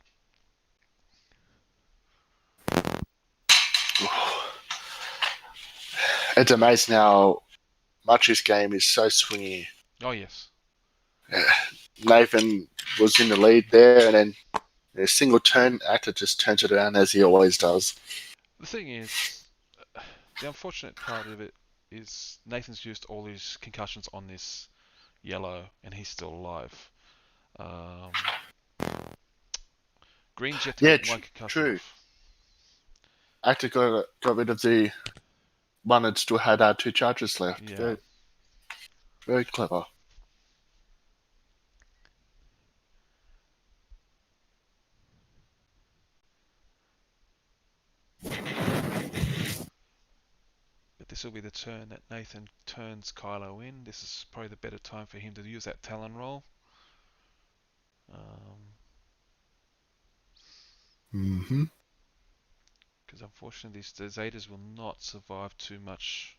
It's amazing how much this game is so swingy. Oh yes. Nathan was in the lead there, and then a single turn, Actor just turns it around as he always does. The thing is, the unfortunate part of it is Nathan's used all his concussions on this yellow, and he's still alive. Green's yet to Yeah, get 1 concussion true. off. Actor got rid of the one that still had 2 charges left. Yeah. Very, very clever. But this will be the turn that Nathan turns Kylo in. This is probably the better time for him to use that Talon roll. Because unfortunately the Zetas will not survive too much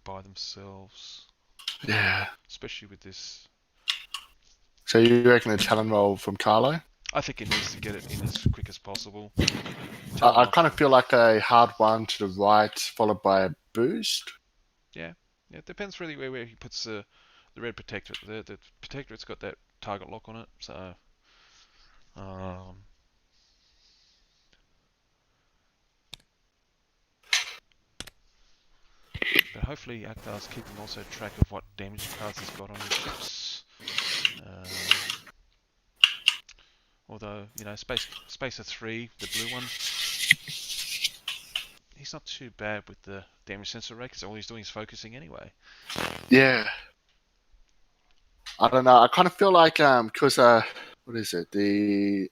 by themselves. Yeah. Especially with this. So you reckon a Talon roll from Carlo? I think he needs to get it in as quick as possible. I kind of feel like a hard one to the right, followed by a boost. Yeah, it depends really where he puts the red protectorate. The protectorate's got that target lock on it, so but hopefully Akhtar's keeping also track of what damage cards he's got on his ships. Although, you know, Spacer 3, the blue one, he's not too bad with the damage sensor rate because all he's doing is focusing anyway. Yeah. I don't know. I kind of feel like, because, what is it? The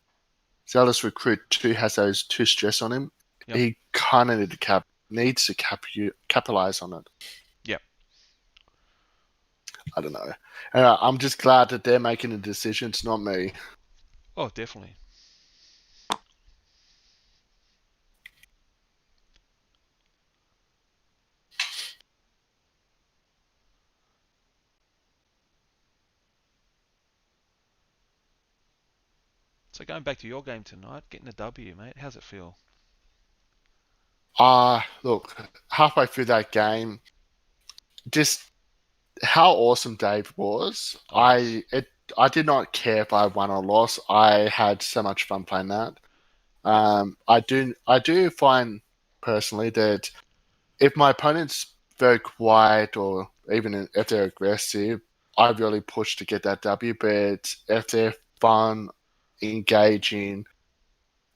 Zealous Recruit 2 has those 2 stress on him. Yep. He kind of needs to capitalize on it. Yep. I don't know. I'm just glad that they're making the decisions, not me. Oh, definitely. So going back to your game tonight, getting a W, mate, how's it feel? Look, halfway through that game, just how awesome Dave was. Oh, yes. I did not care if I won or lost. I had so much fun playing that. I do find personally that if my opponent's very quiet or even if they're aggressive, I really push to get that W. But if they're fun, engaging,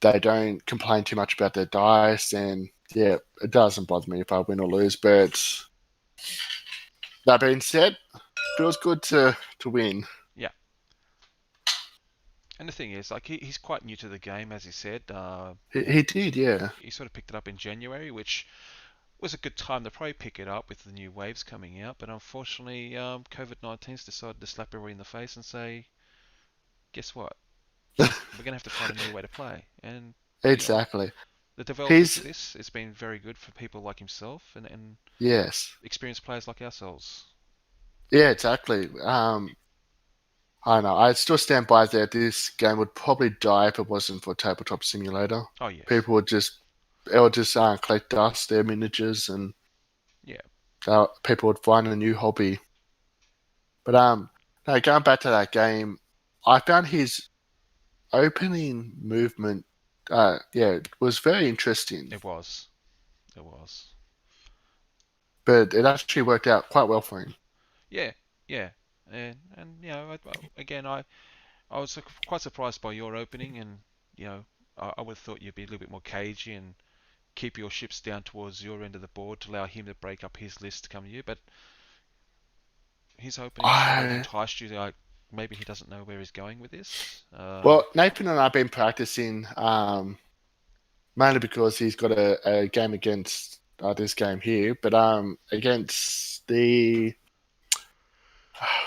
they don't complain too much about their dice, and yeah, it doesn't bother me if I win or lose. But that being said, feels good to win. Yeah. And the thing is, like, he's quite new to the game, as he said. He did, yeah. He sort of picked it up in January, which was a good time to probably pick it up with the new waves coming out. But unfortunately, COVID-19's decided to slap everybody in the face and say, guess what? We're going to have to find a new way to play. And, you know, Exactly. the development He's of this has been very good for people like himself and yes, experienced players like ourselves. yeah, exactly. I know. I still stand by that. This game would probably die if it wasn't for Tabletop Simulator. Oh, yes. People would just it would just collect dust, their miniatures, and Yeah. people would find a new hobby. But no, going back to that game, I found his opening movement, was very interesting. It was. It was. But it actually worked out quite well for him. Yeah. Yeah. And you know, again, I was quite surprised by your opening, and you know, I would have thought you'd be a little bit more cagey and keep your ships down towards your end of the board to allow him to break up his list to come to you. But his opening sort of I enticed you. Like maybe he doesn't know where he's going with this. Well, Nathan and I've been practicing mainly because he's got a game against this game here, but against the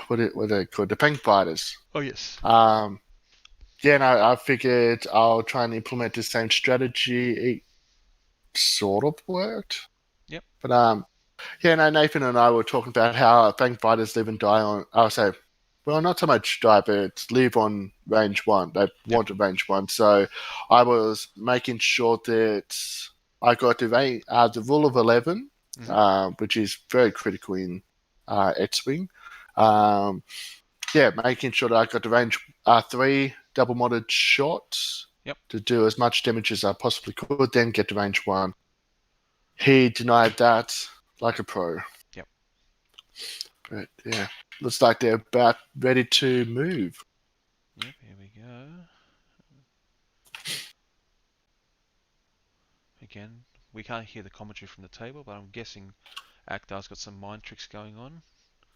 what are they called, the Pink Fighters. Oh yes. Yeah, no, I figured I'll try and implement the same strategy. It sort of worked, Yep. but yeah, no, Nathan and I were talking about how Fang Fighters live and die on. I'll say, well, not so much die, but live on range one. They Yep. want range one. So I was making sure that I got the rule of 11, which is very critical in X-Wing. Yeah, making sure that I got the range 3 double modded shots Yep. to do as much damage as I possibly could, then get to range 1. He denied that like a pro. Yep. But yeah, looks like they're about ready to move. Yep. Here we go. Again, we can't hear the commentary from the table, but I'm guessing Akhtar's got some mind tricks going on.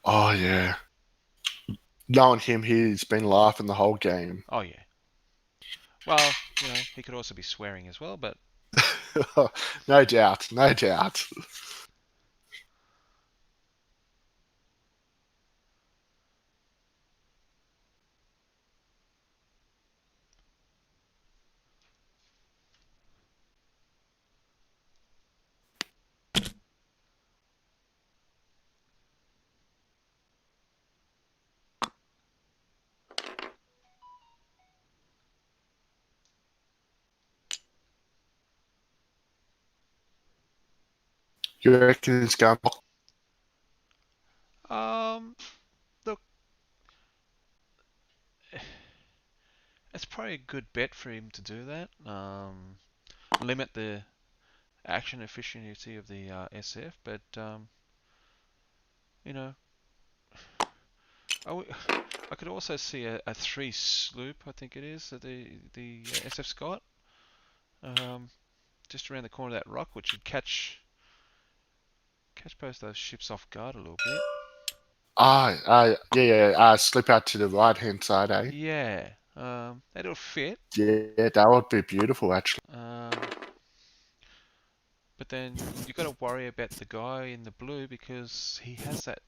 Oh yeah. Knowing him, he's been laughing the whole game. Oh yeah. Well, you know, he could also be swearing as well, but No doubt, no doubt. You reckon it's going? look, it's probably a good bet for him to do that. Limit the action efficiency of the SF, but you know, I could also see a 3 sloop, I think it is, that the SF's got, just around the corner of that rock, which would catch both those ships off guard a little bit. Yeah. Slip out to the right hand side, eh? Yeah, that'll fit. Yeah, that would be beautiful, actually. But then you got to worry about the guy in the blue because he has that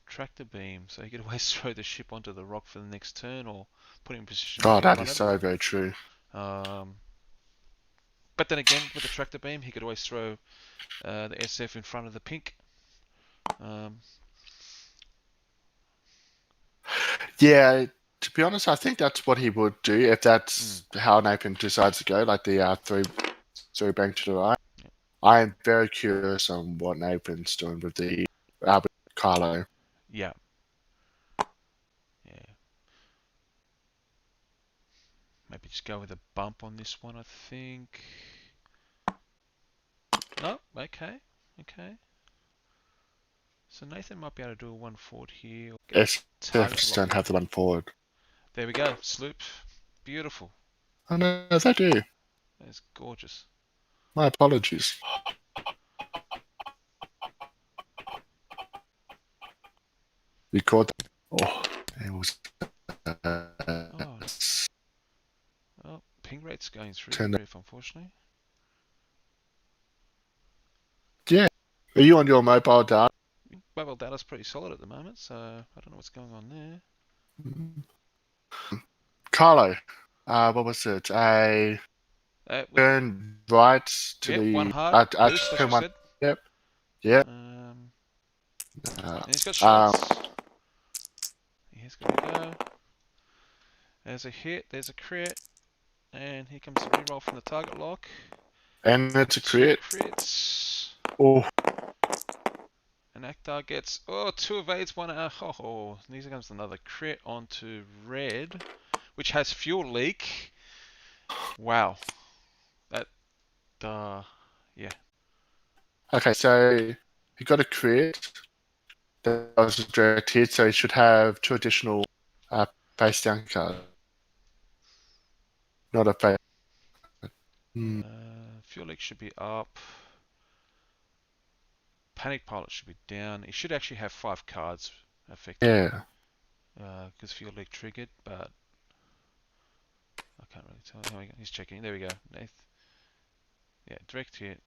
tractor beam, so he could always throw the ship onto the rock for the next turn or put it in position Oh, right in that front is of so him. very true. But then again, with the tractor beam, he could always throw the SF in front of the pink. Yeah, to be honest, I think that's what he would do if that's how Nathan decides to go, like the three bank to the right. Yeah. I am very curious on what Nathan's doing with the Carlo. Yeah. Yeah. Maybe just go with a bump on this one, I think. Oh, okay. Okay. So Nathan might be able to do a 1 forward here. Target SFs lock. don't have the one forward. There we go. Sloop. Beautiful. Oh no, they do. That's gorgeous. My apologies. You caught that? Oh, it was. Oh, well, ping rate's going through Turn the roof, unfortunately. Yeah. Are you on your mobile data? Mobile data's pretty solid at the moment, so I don't know what's going on there. Carlo, what was it? A turn right to Yep, one the. hard boost, as Turn you one. said. Yep. Yep. And he's got shields. He's got to go. There's a hit, there's a crit, and here comes the reroll from the target lock. And it's a crit. 2 crits. Oh. And Akhtar gets 2 evades, 1 out. Oh, here comes another crit onto red, which has fuel leak. Wow. That, yeah. Okay, so he got a crit. That was a direct hit, so he should have 2 additional face down cards. Not a face. Fuel leak should be up. Panic pilot should be down. He should actually have 5 cards effectively. Yeah. Because fuel leak triggered, but I can't really tell. Here we go. He's checking. There we go. Nath. Yeah, direct hit.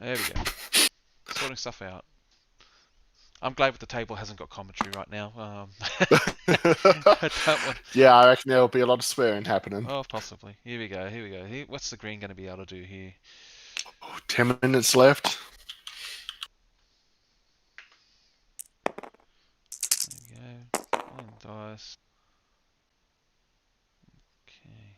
There we go. Sorting stuff out. I'm glad the table hasn't got commentary right now. I don't want... Yeah, I reckon there'll be a lot of swearing happening. Oh, possibly. Here we go. Here we go. What's the green going to be able to do here? 10 minutes left. There we go. And dice. Okay.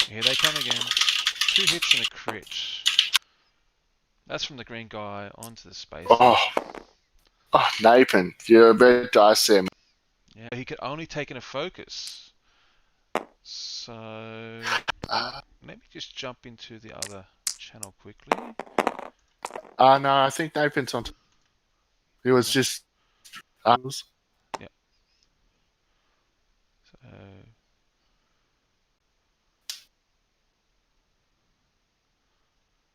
Here they come again. 2 hits and a crit. That's from the green guy onto the space. Oh, Nathan, you're a bit dicey. Yeah, he could only take in a focus. So maybe just jump into the other channel quickly. No, I think Nathan's on. It was just. Yeah. So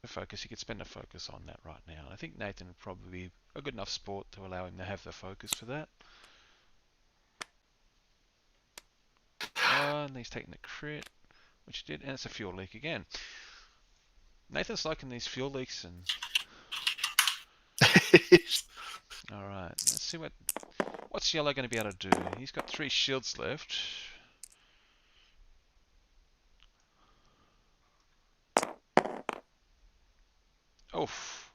focus, he could spend a focus on that right now. I think Nathan would probably be a good enough sport to allow him to have the focus for that. And he's taking the crit, which he did, and it's a fuel leak again. Nathan's liking these fuel leaks and. All right, let's see what's yellow going to be able to do. He's got 3 shields left. Oof.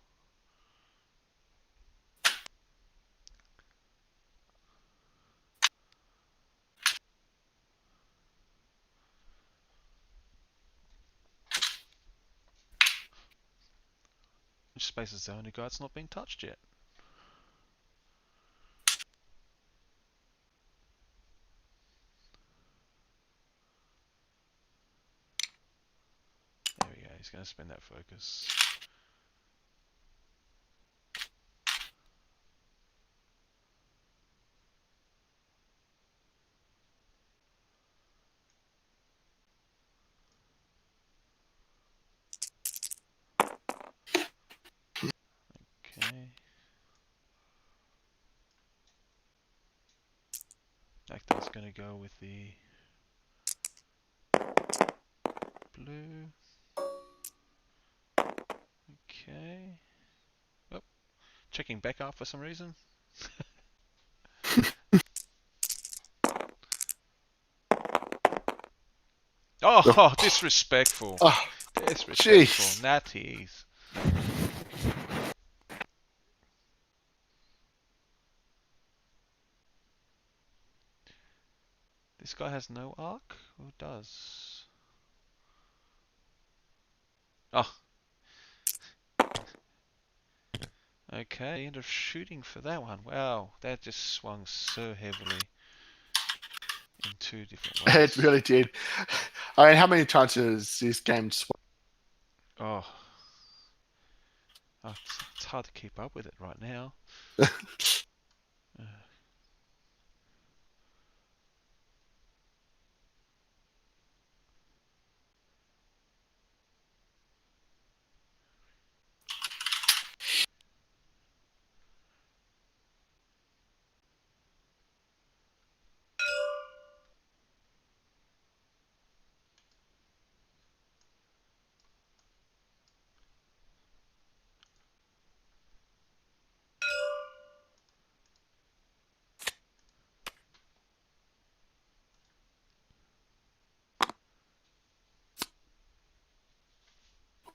Which space is the only guy that's not being touched yet? There we go, he's going to spend that focus. Okay. Actor's going to go with the blue. Okay. Oh, checking back up for some reason. Oh, disrespectful. Oh, Disrespectful. jeez. Natties. This guy has no arc? Or does? Oh. Okay, end of shooting for that one. Wow, that just swung so heavily in two different It ways. really did. I mean, how many times has this game Oh, it's hard to keep up with it right now. Uh,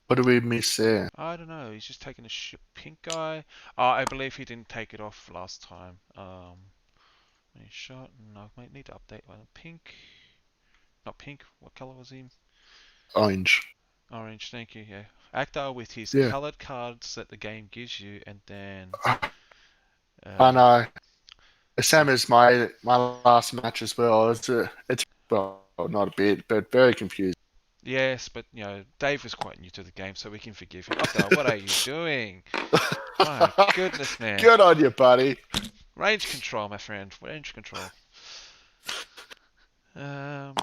What do we miss there? I don't know. He's just taking a pink guy. I believe he didn't take it off last time. When he shot, and I might need to update one. Pink, not pink. What color was he? Orange. Orange. Thank you. Yeah. Actor with his Yeah. colored cards that the game gives you, and then I um, know. Same as my last match as well. It's well, not a bit, but very confusing. yes, but you know, Dave was quite new to the game, so we can forgive him. Actor, what are you doing? My goodness, man. Good on you, buddy. Range control, my friend. Range control. Um,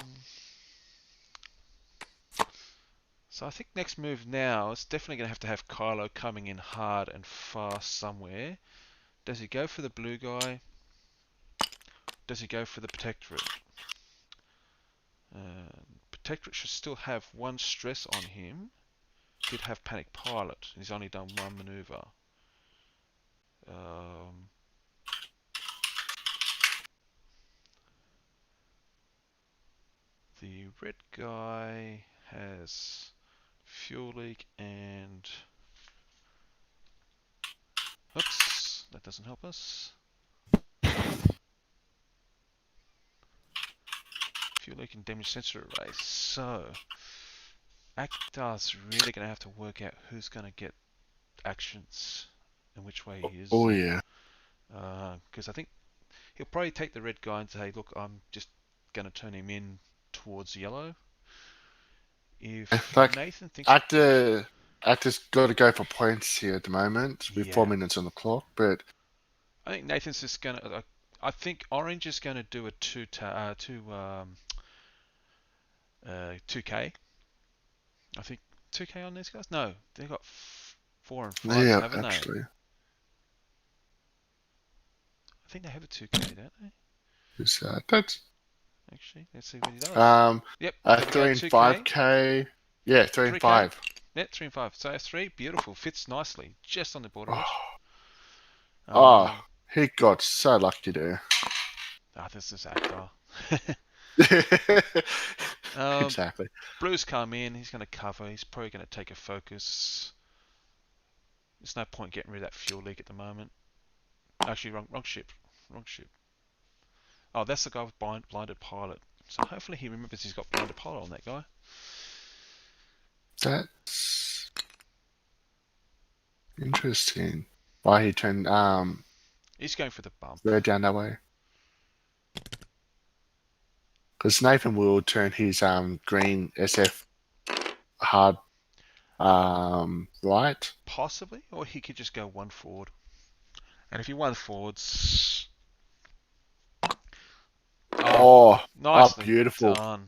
so I think next move now is definitely going to have Kylo coming in hard and fast somewhere. Does he go for the blue guy? Does he go for the Protectorate? Protectorate should still have one stress on him. Did have Panic Pilot. He's only done one maneuver. Um, the red guy has fuel leak and... Oops, that doesn't help us. Fuel leak and damage sensor array. So, Actar's really going to have to work out who's going to get actions and which way he is. Oh yeah. Because I think he'll probably take the red guy and say, look, I'm just going to turn him in towards yellow. If Like Nathan thinks... actor's got to go for points here at the moment with Yeah. 4 minutes on the clock, but I think Nathan's just going to... I think Orange is going to do a 2K. I think 2K on these guys? No, they've got 4 and 5s, yeah, haven't they? actually, I think they have a 2K, don't they? that's Actually, let's see what he does. Yep, there we go, 3 and 2K. 5K. Yeah, 3 and 3K. 5. Yep, 3 and 5. So 3, beautiful, fits nicely, just on the border edge. Oh, he got so lucky there. This is Actar. Exactly. Blue's come in, he's going to cover, he's probably going to take a focus. There's no point getting rid of that fuel leak at the moment. Actually, wrong ship. Wrong ship. Oh, that's the guy with blinded pilot. So hopefully he remembers he's got blinded pilot on that guy. That's interesting. Why he turned He's going for the bump. red down that way? Because Nathan will turn his green SF hard right. Possibly, or he could just go one forward. And if he one forwards... Oh, nicely beautiful. done.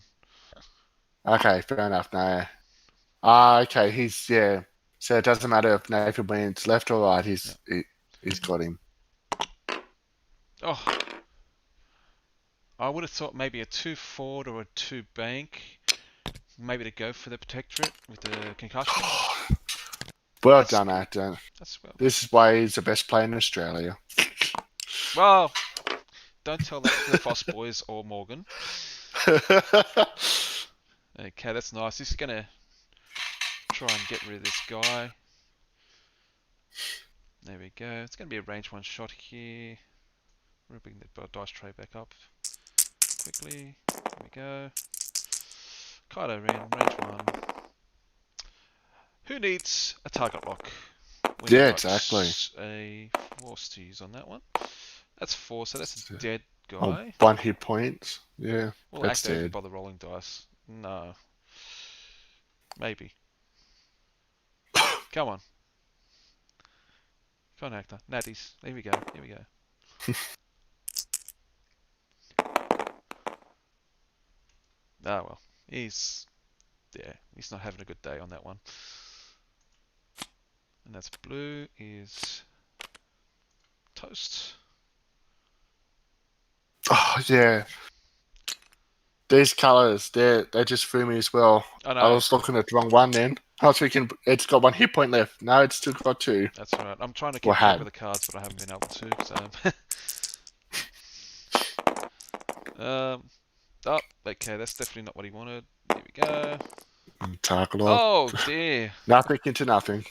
Okay, fair enough. No. Okay, yeah. So it doesn't matter if Nathan wins left or right. He's got him. Oh, I would have thought maybe a 2 forward or a 2 bank. Maybe to go for the Protectorate with the concussion. Well done, Actor. That's well. This is why he's the best player in Australia. Well, don't tell that to the Foss boys or Morgan. Okay, that's nice. This is going to try and get rid of this guy. There we go. It's going to be a range 1 shot here. We'll bring the dice tray back up. quickly. Here we go. Kylo Ren, range 1. Who needs a target lock when you've Yeah, got exactly. a force to use on that one? That's 4, so that's a dead Oh, guy. 1 hit point. Yeah, Will that's Acto even dead. bother rolling dice? No. Maybe. Come on. Come on, Actor. Natties. Here we go. Here we go. Ah, well. He's not having a good day on that one. And that's blue is toast. Oh, yeah. These colours, they just threw me as well. Oh I no, was looking at the wrong one then. I was thinking it's got 1 hit point left. No, it's still got 2. that's alright. I'm trying to Or keep track had. of the cards, but I haven't been able to. So, oh, okay, that's definitely not what he wanted. Here we go. Target lock. Oh dear. Nothing into nothing.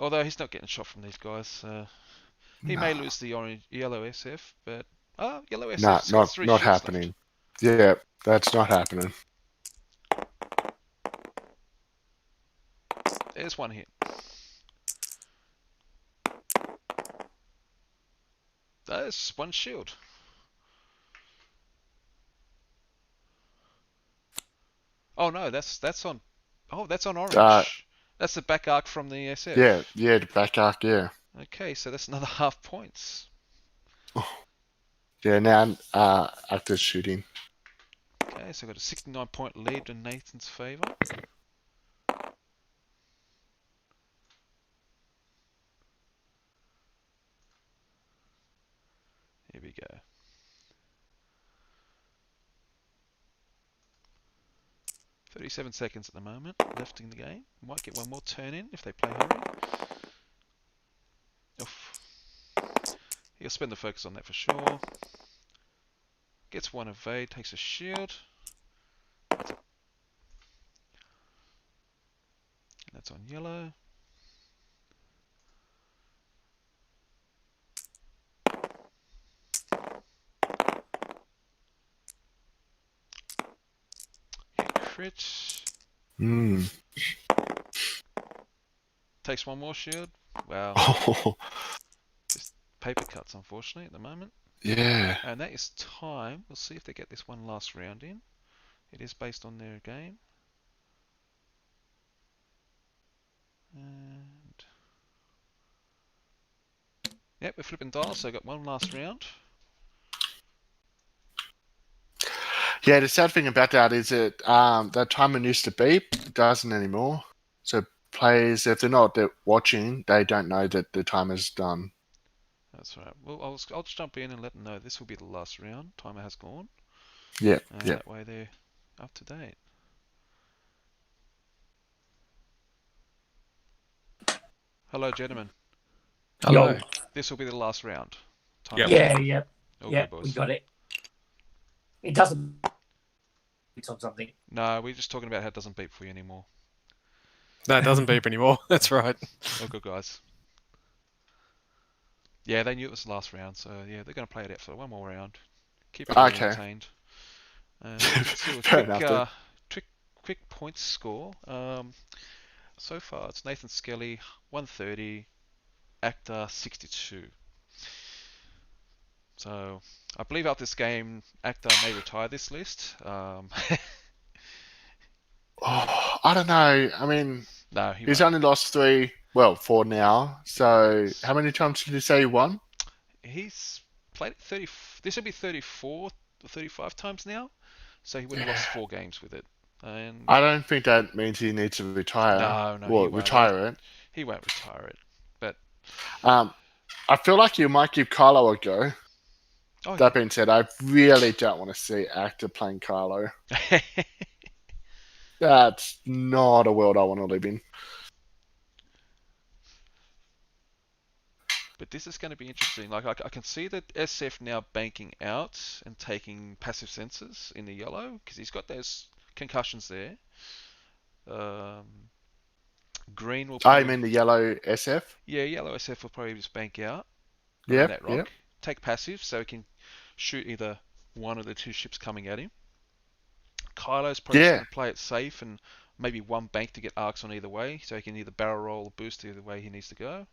Although he's not getting shot from these guys. He may lose the yellow SF, but yellow Nah, SF's got 3 not shields happening. left. Yeah, that's not happening. There's 1 hit. There's 1 shield. Oh no, that's on. Oh, that's on orange. That's the back arc from the SF. Yeah, the back arc, yeah. Okay, so that's another half points. Yeah, now Actor's shooting. Okay, so I've got a 69-point lead in Nathan's favour. Here we go. "37 seconds at the moment left in the game. Might get 1 more turn in if they play hurry. Oof. He'll spend the focus on that for sure. Gets 1 evade, takes a shield. That's on yellow. Hit crit. Takes 1 more shield. Wow. Oh, Just paper cuts, unfortunately, at the moment. yeah. And that is time. We'll see if they get this one last round in. It is based on their game. And yep, we're flipping dials, so I've got 1 last round. Yeah, the sad thing about that is that timer used to beep, it doesn't anymore. So players, if they're not watching, they don't know that the timer's done. That's right. Well, I'll just jump in and let them know this will be the last round. Timer has gone. Yeah, And yeah. that way they're up to date. Hello, gentlemen. Hello. Yo. This will be the last round. Timer Yep. has Yeah, gone. yeah, All yeah. good, boys. We got it. It doesn't. It's on something. No, we're just talking about how it doesn't beep for you anymore. No, it doesn't beep anymore. That's right. All good, guys. Yeah, they knew it was the last round, so yeah, they're going to play it out for 1 more round. Keep everyone Okay. entertained. Let's do a Fair enough, then. quick points score. So far, it's Nathan Skelly 130, Actor 62. So I believe after this game, Actor may retire this list. Oh, I don't know. I mean, No, he he's won't. only lost 4 now. So how many times did you say he won? He's played it 30. This will be 34 or 35 times now. So he would have lost 4 games with it. And I don't think that means he needs to retire. no, he Well, won't. retire it. He won't retire it. But I feel like you might give Carlo a go. oh That being said, I really don't want to see Actor playing Carlo. yeah. That's not a world I want to live in. But this is going to be interesting. Like I can see that SF now banking out and taking passive sensors in the yellow because he's got those concussions there. Green will I'm probably in the yellow SF. yellow SF will probably just bank out around Yep, that yep. rock. Take passive so he can shoot either one of the two ships coming at him. Kylo's probably just Yeah. going to play it safe and maybe one bank to get arcs on either way, so he can either barrel roll or boost either way he needs to go.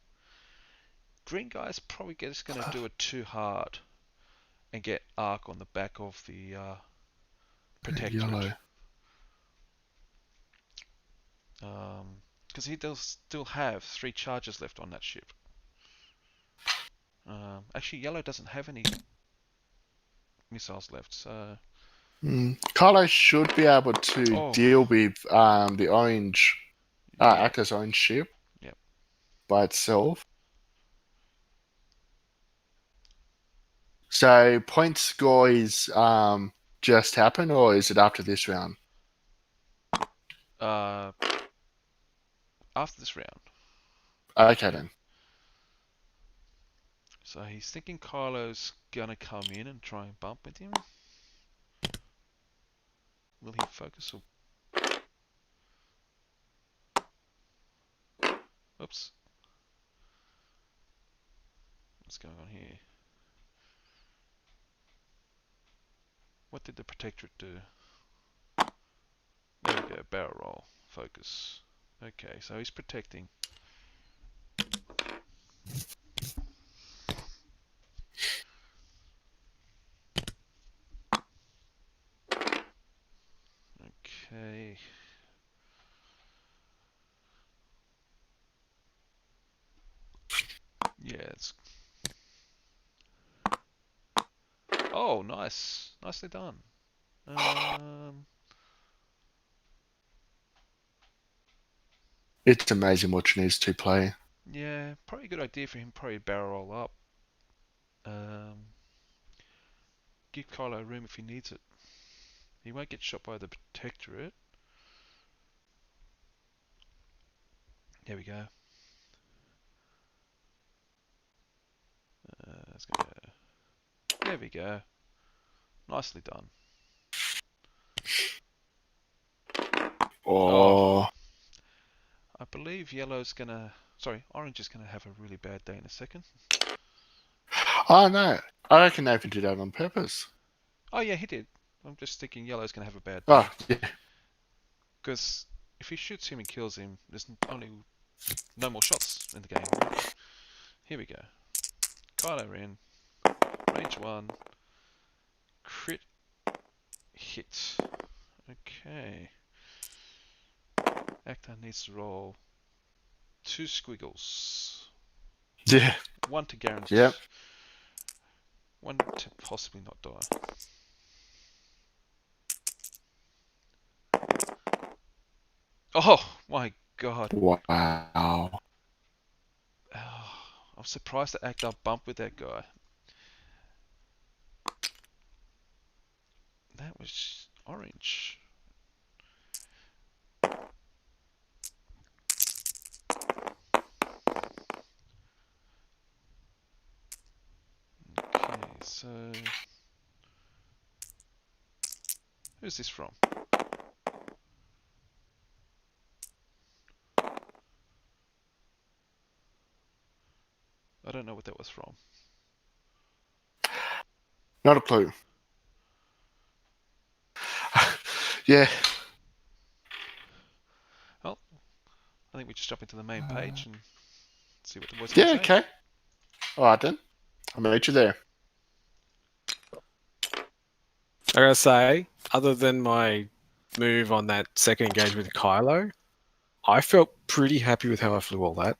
Green guy's probably just going to do it too hard and get arc on the back of the protectorate. Yellow. Because he does still have 3 charges left on that ship. Actually, yellow doesn't have any missiles left, so... Kylo should be able to Oh. deal with the orange, Yeah. Actor's orange ship Yep. by itself. So point score is just happen, or is it after this round? After this round. Okay then. So he's thinking Kylo's gonna come in and try and bump with him. Will he focus or... Oops. What's going on here? What did the protectorate do? There we go, barrel roll, focus. Okay, so he's protecting. Okay. Yeah, it's... Oh, nice. Nicely done. It's amazing watching these two play. Yeah, probably a good idea for him probably to barrel roll up. Give Kylo room if he needs it. He won't get shot by the protectorate. There we go. Let's go. There we go. Nicely done. Oh, I believe yellow's gonna... Sorry, orange is gonna have a really bad day in a second. oh no! I reckon Nathan did that on purpose. Oh yeah, he did. I'm just thinking yellow's gonna have a bad day. Oh yeah, Because if he shoots him and kills him, there's only no more shots in the game. Right? Here we go. Kylo in. Range 1. Crit hit. Okay. Actor needs to roll 2 squiggles. yeah, 1 to guarantee. Yep. 1 to possibly not die. Oh my god. wow. Oh, I'm surprised that Actor bumped with that guy. That was orange. Okay, so... Who's this from? I don't know what that was from. Not a clue. Yeah, Well, I think we just jump into the main page and see what the boys have yeah, to say. okay. All right then. I'll meet you there. I gotta say, other than my move on that second engagement with Kylo, I felt pretty happy with how I flew all that.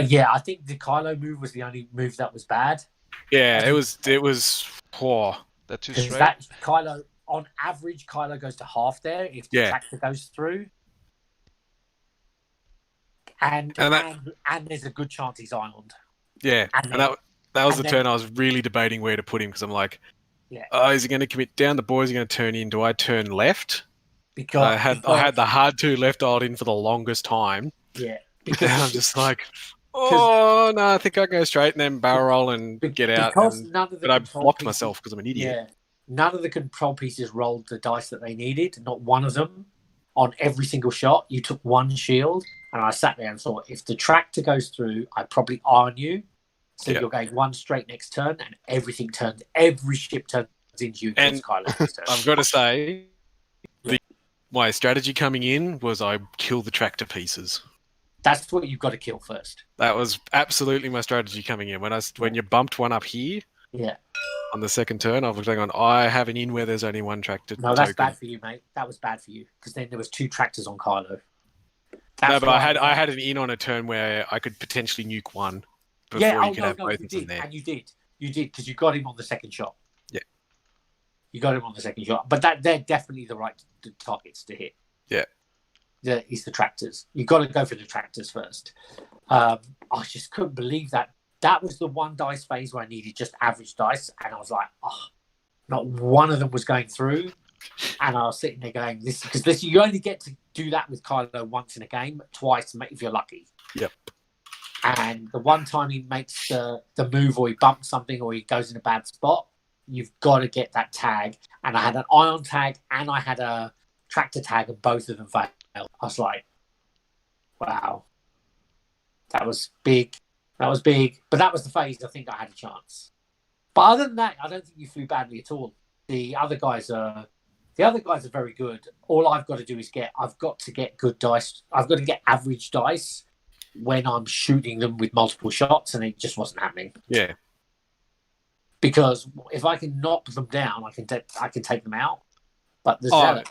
Yeah, I think the Kylo move was the only move that was bad. Yeah, it was poor. That too Because straight. that Kylo, on average, Kylo goes to half there if the Yeah. tractor goes through. And there's a good chance he's island. Yeah, And and that was the and then- turn I was really debating where to put him because I'm like, Yeah. Is he going to commit down? The boys are going to turn in. Do I turn left? Because I had the hard 2 left dialed in for the longest time. yeah, And because I'm just like, oh no, I think I can go straight and then barrel roll and get out. because none of the But I control blocked pieces- myself because I'm an idiot. Yeah, none of the control pieces rolled the dice that they needed. Not one of them. On every single shot, you took 1 shield, and I sat there and thought, if the tractor goes through, I probably iron you. So Yeah. you're going 1 straight next turn, and everything turns. Every ship turns into you And against Kylo this turn. I've got to say, my strategy coming in was I kill the track to pieces. That's what you've got to kill first. That was absolutely my strategy coming in. When you bumped one up here Yeah. on the second turn, I was going on, I have an in where there's only one tractor No, that's token. bad for you, mate. That was bad for you because then there was 2 tractors on Kylo. No, but I had an in on a turn where I could potentially nuke one before you could have both of them there. And you did because you got him on the second shot. Yeah, you got him on the second shot, but they're definitely the right targets to hit. Yeah, it's the tractors. You got to go for the tractors first. I just couldn't believe that. That was the one dice phase where I needed just average dice, and I was like, oh, not one of them was going through. And I was sitting there going, "This because you only get to do that with Kylo once in a game, twice if you're lucky." Yep. And the one time he makes the move, or he bumps something, or he goes in a bad spot, you've got to get that tag. And I had an ion tag, and I had a tractor tag, and both of them failed. I was like, "Wow, that was big. That was big." But that was the phase I think I had a chance. But other than that, I don't think you flew badly at all. The other guys are very good. All I've got to do is I've got to get good dice. I've got to get average dice when I'm shooting them with multiple shots, and it just wasn't happening. Yeah. Because if I can knock them down, I can take them out. But the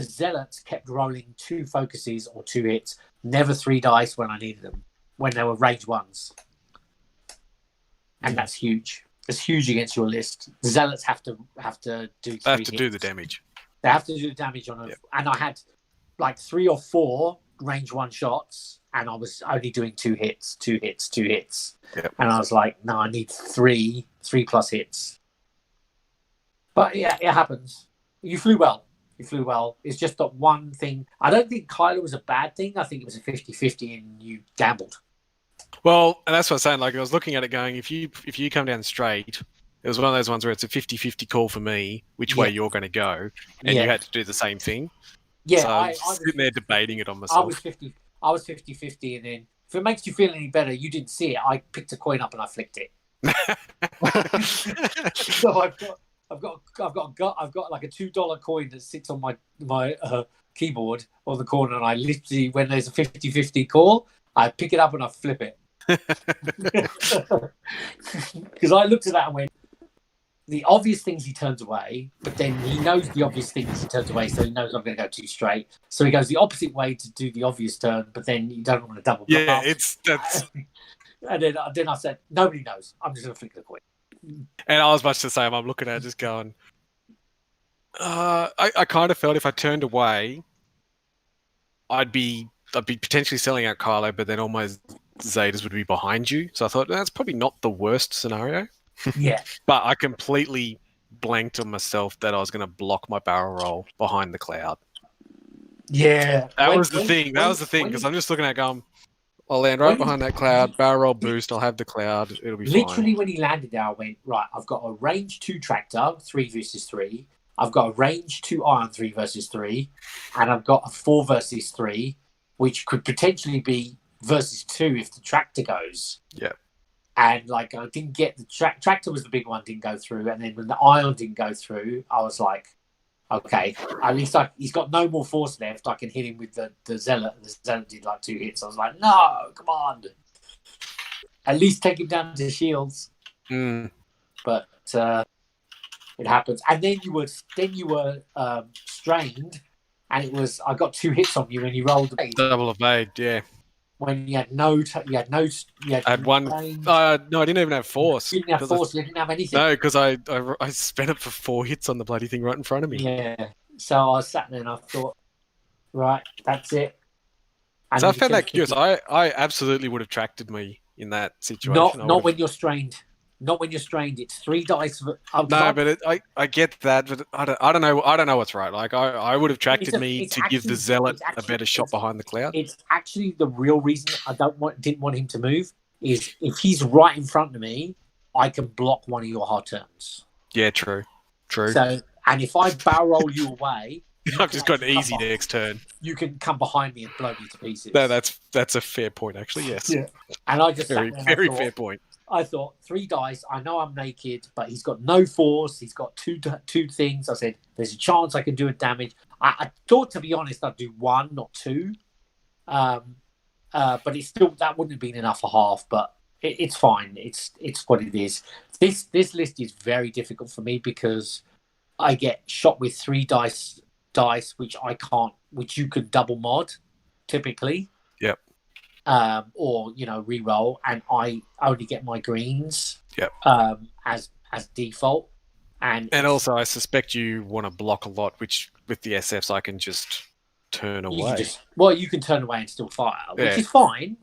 zealots kept rolling 2 focuses or 2 hits, never 3 dice when I needed them, when they were range 1s. And that's huge. It's huge against your list. The zealots have to do 3 They have to hits. do the damage. They have to do the damage on it. And I had like 3 or 4 range 1 shots, and I was only doing 2 hits. Yep. And I was like, no, I need 3 plus hits. But yeah, it happens. You flew well. It's just that one thing. I don't think Kylo was a bad thing. I think it was a 50-50 and you gambled. Well, and that's what I'm saying. Like, I was looking at it going, if you come down straight, it was one of those ones where it's a 50-50 call for me, which way you're going to go, and you had to do the same thing. Yeah, so I was sitting there debating it on myself. I was 50-50, and then if it makes you feel any better, you didn't see it. I picked a coin up and I flicked it. So I've got like a $2 coin that sits on my keyboard on the corner, and I literally, when there's a 50-50 call, I pick it up and I flip it. Because I looked at that and went, the obvious things he turns away, but then he knows the obvious things he turns away, so he knows I'm going to go too straight. So he goes the opposite way to do the obvious turn, but then you don't want to double. Yeah, that's. And then I said, nobody knows. I'm just going to flick the coin. And I was much the same. I'm looking at it just going, I kind of felt if I turned away, I'd be potentially selling out Kylo, but then all my Zetas would be behind you. So I thought that's probably not the worst scenario. Yeah. But I completely blanked on myself that I was going to block my barrel roll behind the cloud. Yeah. That was the thing, because I'm just looking at it going, I'll land right behind that cloud, barrel roll boost, I'll have the cloud, it'll be fine. Literally, when he landed there, I went, right, I've got a range 2 tractor, 3 versus 3. I've got a range 2 iron, 3 versus 3. And I've got a 4 versus 3, which could potentially be versus 2 if the tractor goes. Yeah. And like, I didn't get the tractor was the big one, didn't go through. And then when the iron didn't go through, I was like, okay, at least he's got no more force left. I can hit him with the zealot. The zealot did like 2 hits. I was like, no, come on. At least take him down to shields. But it happens. And then you were strained, and it was, I got 2 hits on you when you rolled the double evade, yeah. When you had I had one. No, I didn't even have force. You didn't have force. You didn't have anything. No, because I spent it for 4 hits on the bloody thing right in front of me. Yeah. So I was sat there and I thought, right, that's it. And so I found that curious. I absolutely would have tracted me in that situation. Not when you're strained. Not when you're strained. It's 3 dice. I get that, but I don't know what's right. Like I would have tracted me to give the zealot a better shot behind the cloud. It's actually the real reason I didn't want him to move is if he's right in front of me, I can block one of your hard turns. Yeah, true. So, and if I barrel roll you away, I've just got an easy next turn. You can come behind me and blow me to pieces. No, that's a fair point, actually. Yes. Yeah. And I just very fair point. I thought 3 dice. I know I'm naked, but he's got no force. He's got two things. I said, there's a chance I can do a damage. I thought, to be honest, I'd do 1, not 2. But it's still, that wouldn't have been enough for half. But it's fine. It's what it is. This list is very difficult for me because I get shot with 3 dice, which I can't, which you could double mod typically. Yep. Or re-roll, and I only get my greens. Yep. As default, and also I suspect you want to block a lot, which with the SFs I can just turn away. You can turn away and still fire, which Yeah. is fine.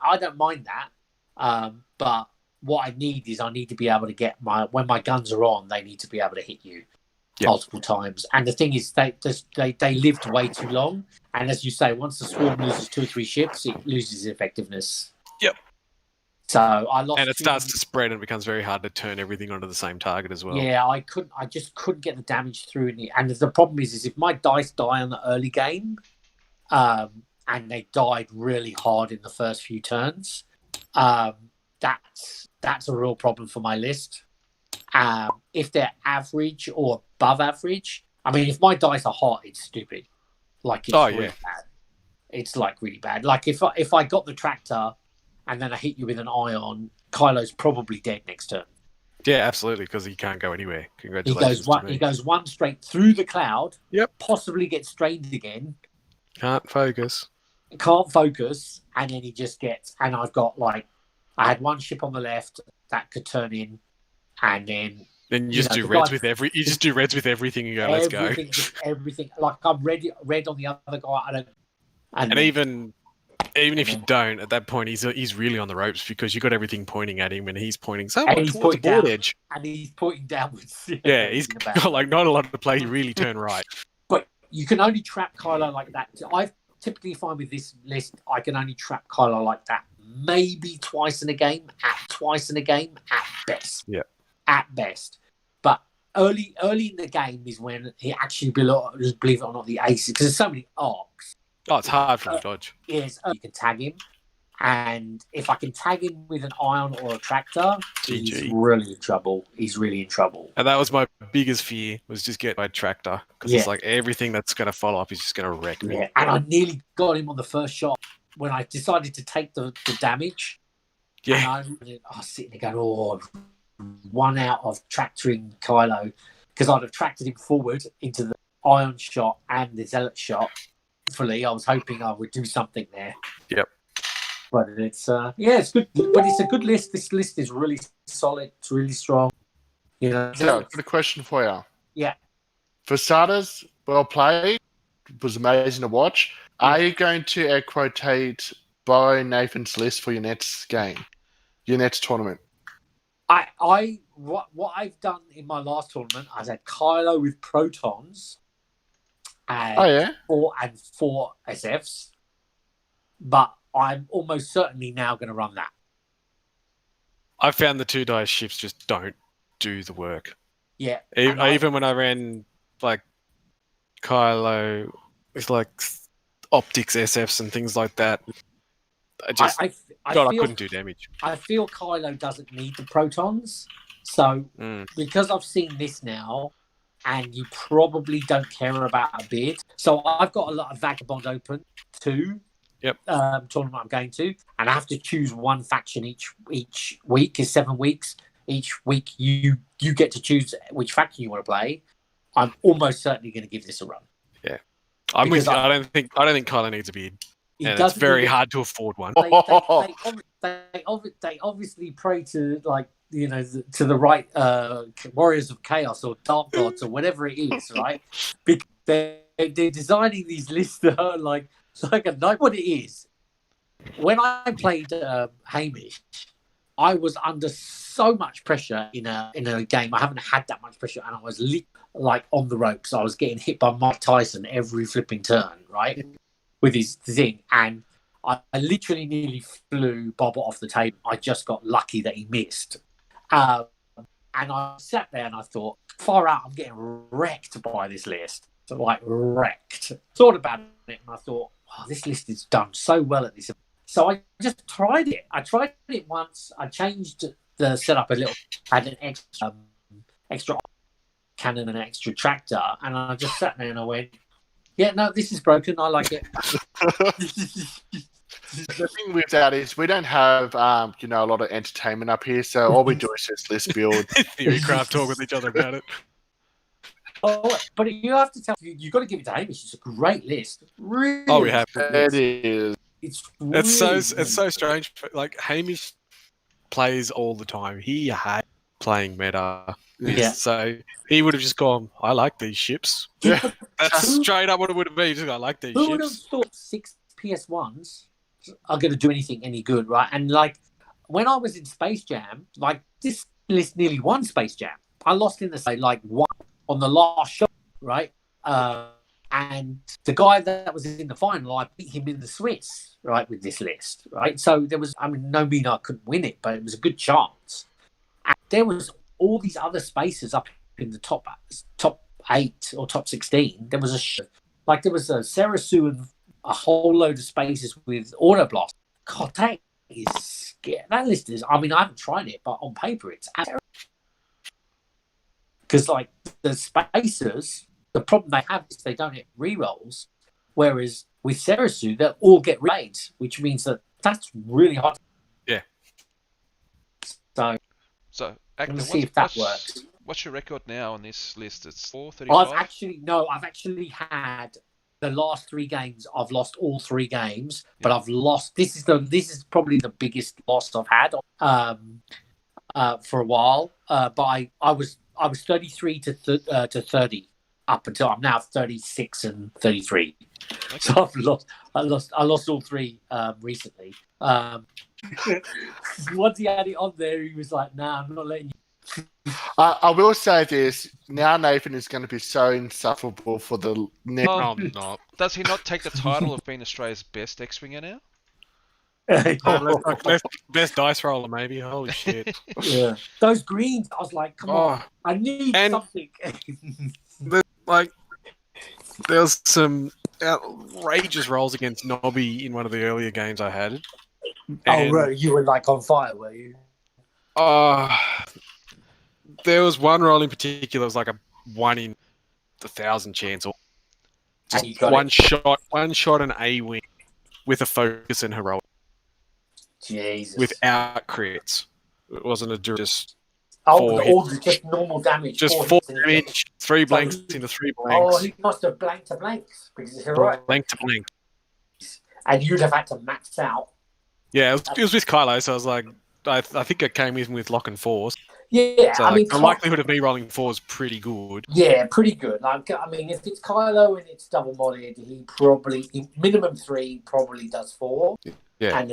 I don't mind that. But what I need to be able to get when my guns are on, they need to be able to hit you multiple times. And the thing is, they lived way too long. And as you say, once the swarm loses 2 or 3 ships, it loses effectiveness. Yep. So I lost. And it starts to spread, and it becomes very hard to turn everything onto the same target as well. Yeah, I just couldn't get the damage through. And the problem is if my dice die on the early game, and they died really hard in the first few turns, that's a real problem for my list. If they're average or above average, I mean, if my dice are hot, it's stupid. Like, it's really bad. It's like really bad. Like if I got the tractor and then I hit you with an ion, Kylo's probably dead next turn. Yeah, absolutely, because he can't go anywhere. He Congratulations. goes one straight through the cloud. Yep. Possibly gets strained again. Can't focus. Can't focus, and then he just gets. And I've got I had 1 ship on the left that could turn in, and then. Then you just do reds with everything and go, let's go. Everything. Like, I'm red on the other guy. I don't. And even if you don't, at that point, he's really on the ropes because you got everything pointing at him, and he's pointing somewhat towards the board edge. And he's pointing downwards. Yeah, he's got not a lot to play. You really turn right. But you can only trap Kylo like that. I typically find with this list, I can only trap Kylo like that maybe twice in a game. At best. Yeah. At best. But early in the game is when he actually, believe it or not, the aces, because there's so many arcs. Oh, it's hard for him to dodge. Yes, you can tag him. And if I can tag him with an ion or a tractor, he's really in trouble. And that was my biggest fear, was just get my tractor. Because it's like everything that's going to follow up is just going to wreck me. Yeah, and I nearly got him on the first shot when I decided to take the damage. Yeah. And I was sitting there going, 1 out of tractoring Kylo, because I'd have tracted him forward into the ion shot and the zealot shot. Hopefully, I was hoping I would do something there. Yep. But it's it's good. But it's a good list. This list is really solid. It's really strong. So, I've got a question for you. Yeah. For starters, well played. It was amazing to watch. Are you going to quotate borrow Nathan's list for your next game, your next tournament? What I've done in my last tournament, I had Kylo with protons. And 4 SFs, but I'm almost certainly now going to run that. I found the 2 dice ships just don't do the work. Yeah. Even when I ran like Kylo with like optics SFs and things like that, I couldn't do damage. I feel Kylo doesn't need the protons, so because I've seen this now. And you probably don't care about a bid. So I've got a lot of Vagabond open too. Yep. Tournament I'm going to, and I have to choose 1 faction each week. Is 7 weeks. Each week you get to choose which faction you want to play. I'm almost certainly going to give this a run. Yeah, I'm with you. I don't think Kylo needs a bid, and it's very hard to afford one. They obviously pray to to the right warriors of chaos or dark gods or whatever it is, right? Because they're designing these lists that are like I know what it is. When I played Hamish, I was under so much pressure in a game. I haven't had that much pressure, and I was on the ropes. I was getting hit by Mike Tyson every flipping turn, right, with his thing, and I literally nearly flew Bob off the table. I just got lucky that he missed. And I sat there and I thought, far out, I'm getting wrecked by this list. So, wrecked. Thought about it and I thought, this list is done so well at this. So I just tried it. I tried it once. I changed set up had an extra cannon and an extra tractor, and I just sat there and I went, yeah, no, this is broken. I like it. The thing with that is we don't have, a lot of entertainment up here, so all we do is just list build. Theorycraft talk with each other about it. Oh, but you have to you got to give it to Hamish. It's a great list. Really, Oh, we have. It is. It's so strange. Like Hamish plays all the time. He hates playing meta. Yeah. So he would have just gone, I like these ships. Yeah. That's straight up what it would have been. Just, I like these Who would have ships. thought 6 PS1s are going to do anything any good, right? And like when I was in Space Jam, like this list nearly won Space Jam. I lost in the like one on the last shot, right? And the guy that was in the final, I beat him in the Swiss, right, with this list, right? So there was, no mean I couldn't win it, but it was a good chance. And there was all these other spaces up in the top 8 or top 16. There was there was a Sarasu and a whole load of spaces with Auto Blast. God, that list is, I haven't tried it, but on paper it's because like the spacers, the problem they have is they don't hit rerolls, whereas with Sarasu they'll all get raids, which means that's really hard. Yeah. So let's see if that works. What's your record now on this list? It's 435. I've actually had the last 3 games. I've lost all 3 games, but I've lost. This is probably the biggest loss I've had for a while. But I was 33 to 30 up until I'm now 36 and 33. Okay. So I lost all 3 recently. Once he had it on there, he was like, "Nah, I'm not letting you." I will say this. Now Nathan is going to be so insufferable for the next. Oh, I'm not. Does he not take the title of being Australia's best X-winger now? Best dice roller, maybe. Holy shit. Yeah. Those greens, I was like, come on. I need something. There was some outrageous rolls against Nobby in one of the earlier games I had. Right. You were like on fire, were you? There was one roll in particular. It was like a 1 in 1,000 chance, or just one shot an A-wing with a focus and heroic. Jesus. Without crits. It wasn't a just. Just normal damage. Just 4 damage, 3 blanks into 3 blanks. Oh, he must have blanked to blanks because it's heroic. Blank to blank. And you'd have had to max out. Yeah, it was with Kylo, so I was like, I think I came in with lock and force. Yeah, so the likelihood of me rolling 4 is pretty good. Yeah, pretty good. If it's Kylo and it's double modded, he probably minimum 3 probably does 4. Yeah,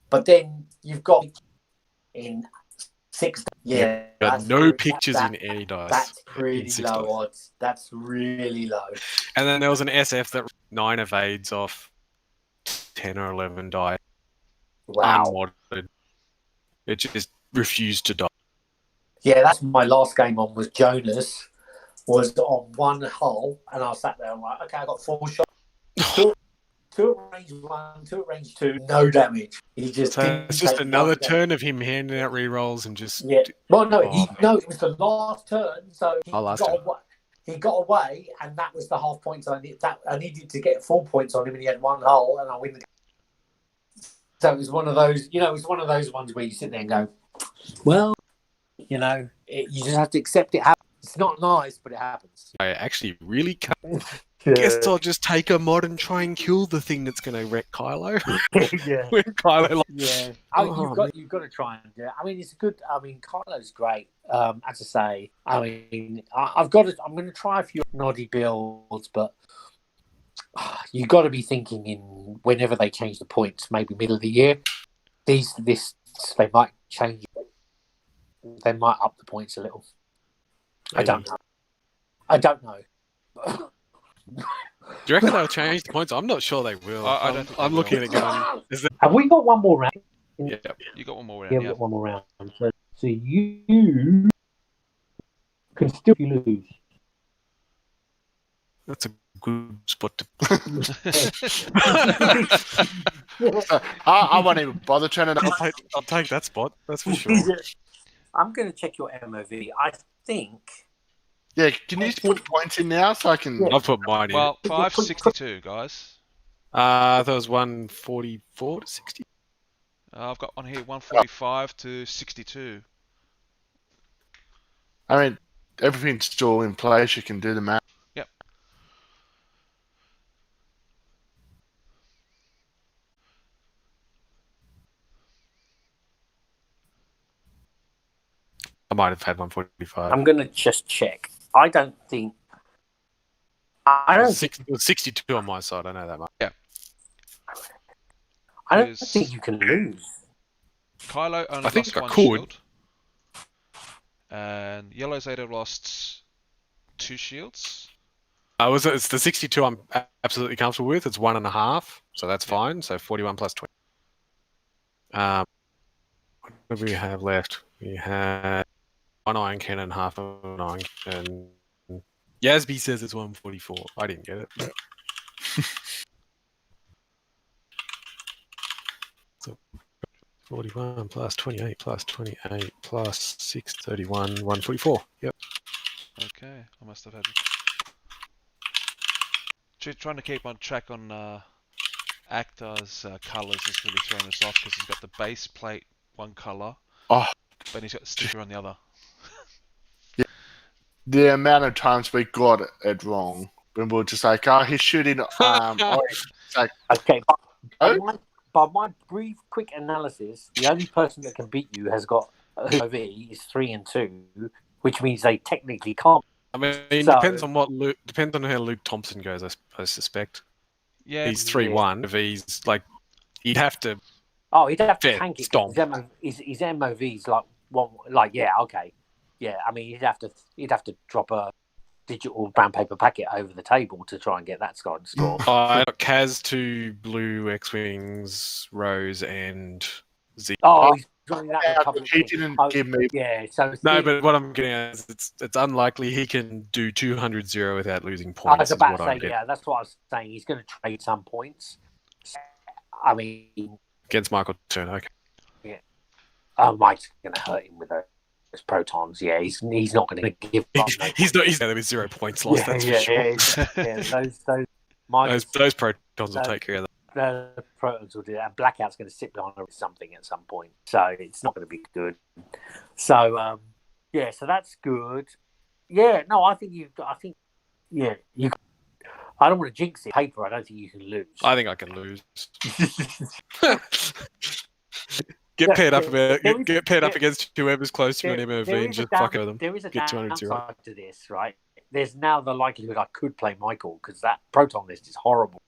but then you've got in 6. Yeah, no pictures in any dice. That's pretty low odds. That's really low. And then there was an SF that 9 evades off 10 or 11 dice. Wow. Unmodded. It just refused to die. Yeah, that's my last game on was Jonas. Was on 1 hull, and I sat there and like, okay, I got 4 shots. 2 at range 1, 2 at range 2, no damage. He just it's just another turn of him handing out rerolls and just. Yeah. Well, no, it was the last turn, so he got away, and that was the half points I needed. I needed to get 4 points on him, and he had 1 hull, and I win the game. So it was one of those, it was one of those ones where you sit there and go, well, you just have to accept it happens. It's not nice, but it happens. I actually really can't. Guess I'll just take a mod and try and kill the thing that's going to wreck Kylo. Yeah. When Kylo, you've got to try and do it. It's a good. Kylo's great. As I say, I'm going to try a few noddy builds, but you got to be thinking in whenever they change the points, maybe middle of the year. They might change. They might up the points a little. Maybe. I don't know. Do you reckon they'll change the points? I'm not sure they will. I'm looking at it going. Have we got one more round? Yeah, you got one more round. Yeah, we've got one more round. So you can still lose. That's a good spot to. I won't even bother turning I'll up. take that spot. That's for sure. I'm going to check your MOV. I think. Yeah, can you just put points in now so I can? Yeah. I've put mine in. Well, 562, guys. That was 144 to 60. I've got on here 145 to 62. I mean, everything's still in place. You can do the math. Yep. I might have had 145. I'm going to just check. I don't think. I don't. It was 62 on my side. I know that much. I don't Is- think you can lose. Kylo only I think lost I one could. shield. And Yellow Zeta lost 2 shields. It's the 62 I'm absolutely comfortable with. It's 1.5, so that's fine. So 41 plus 20. What do we have left? We had 1 iron cannon, half of an iron cannon. Yasby says it's 144. I didn't get it. So 41 plus 28 plus 28 plus 631, 144. Yep. Okay, I must have had. Trying to keep on track on Acta's colours is really throwing us off because he's got the base plate one colour, Oh, but he's got the sticker on the other. the amount of times we got it wrong when we were just like, oh, he's shooting. Orange. It's like, Okay, oh, by my brief, quick analysis, the only person that can beat you has got MOV is 3 and 2, which means they technically can't. I mean, it So- depends on how Luke Thompson goes. I suspect Yeah, he's 3-1. If he's like, he'd have to. Oh, he'd have to Fair tank it. stomp. His MOV's like one. Like, yeah, okay, yeah. I mean, he'd have to drop a digital brown paper packet over the table to try and get that score. I got Kaz 2 blue X-wings, Rose, and Z. Oh, he's running that yeah, Republic he thing. didn't Oh, give me. yeah, so No, but what I'm getting at is it's unlikely he can do 200-0 without losing points. I was is about what to I'm say, getting. yeah, that's what I was saying. He's going to trade some points. I mean, Against Michael Turner. Okay. Mike's going to hurt him with those protons. Yeah, he's not going to give up. He's there with 0 points lost. That's for sure. Those protons will take care of that. the protons will do that. And Blackout's going to sit behind something at some point, so it's not going to be good. So so that's good. Yeah, no, I think you. I don't want to jinx it. Paper, I don't think you can lose. I think I can lose. Get paired up against whoever's close to an MOV and just fuck with them. There is a Get 200-0. downside to this, right? There's now the likelihood I could play Michael because that proton list is horrible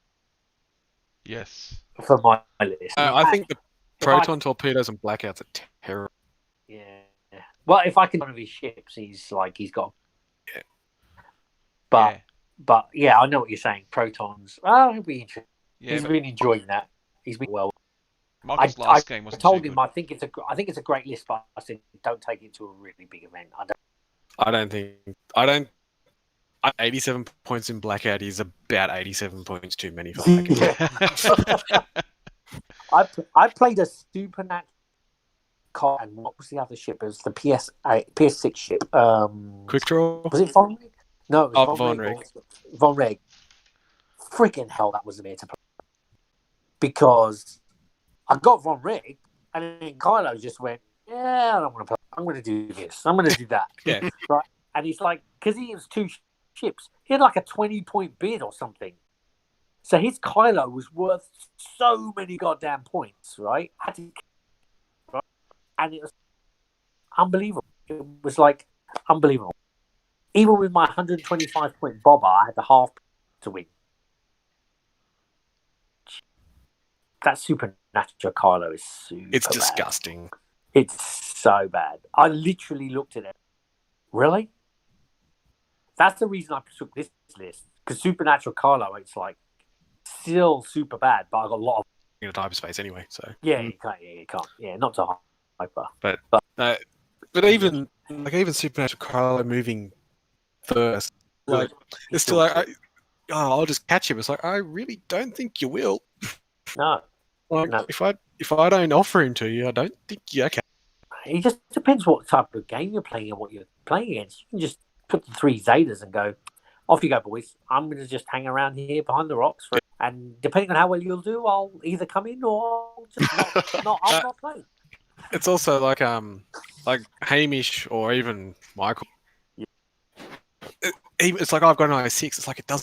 yes. for my list. I think the proton torpedoes and blackouts are terrible. Yeah. Well, if I can one of his ships, he's got. Yeah. But yeah, I know what you're saying. Protons. Oh, he'll be interesting. Yeah, He's but been enjoying that. He's been well. Michael's last game I wasn't told too him good. I think it's a great list, but I said don't take it to a really big event. I don't. 87 points in blackout is about 87 points too many for blackout. I played a supernatural car, and what was the other ship? It was the PS6 ship. Quick draw. Was it Von Reg? No, it was Von Reg. Reg. Von Reg. Freaking hell, that was a to play. Because I got Von Reg, and then Kylo just went, yeah, I don't want to play. I'm going to do this. I'm going to do that. Yeah. Right. And he's like, because he was 2 ships, he had like a 20-point bid or something. So his Kylo was worth so many goddamn points, right? And it was unbelievable. It was like unbelievable. Even with my 125-point bobber, I had the half to win. That supernatural Kylo is super It's bad. disgusting. It's so bad. I literally looked at it. Really? That's the reason I took this list. Because Supernatural Kylo, it's like still super bad, but I got a lot of. In a hyperspace anyway, so. Yeah, you can't. Yeah, not to hyper. But even Supernatural Kylo moving first, like it's still like oh, I'll just catch him. It's like, I really don't think you will. No, Like, no. if I don't offer him to you, I don't think you okay. It just depends what type of game you're playing and what you're playing against. You can just put the 3 Zetas and go, off you go, boys. I'm going to just hang around here behind the rocks. And depending on how well you'll do, I'll either come in or I'll just I'll not play. It's also like Hamish or even Michael. It's like, I've got an I6. It's like, it doesn't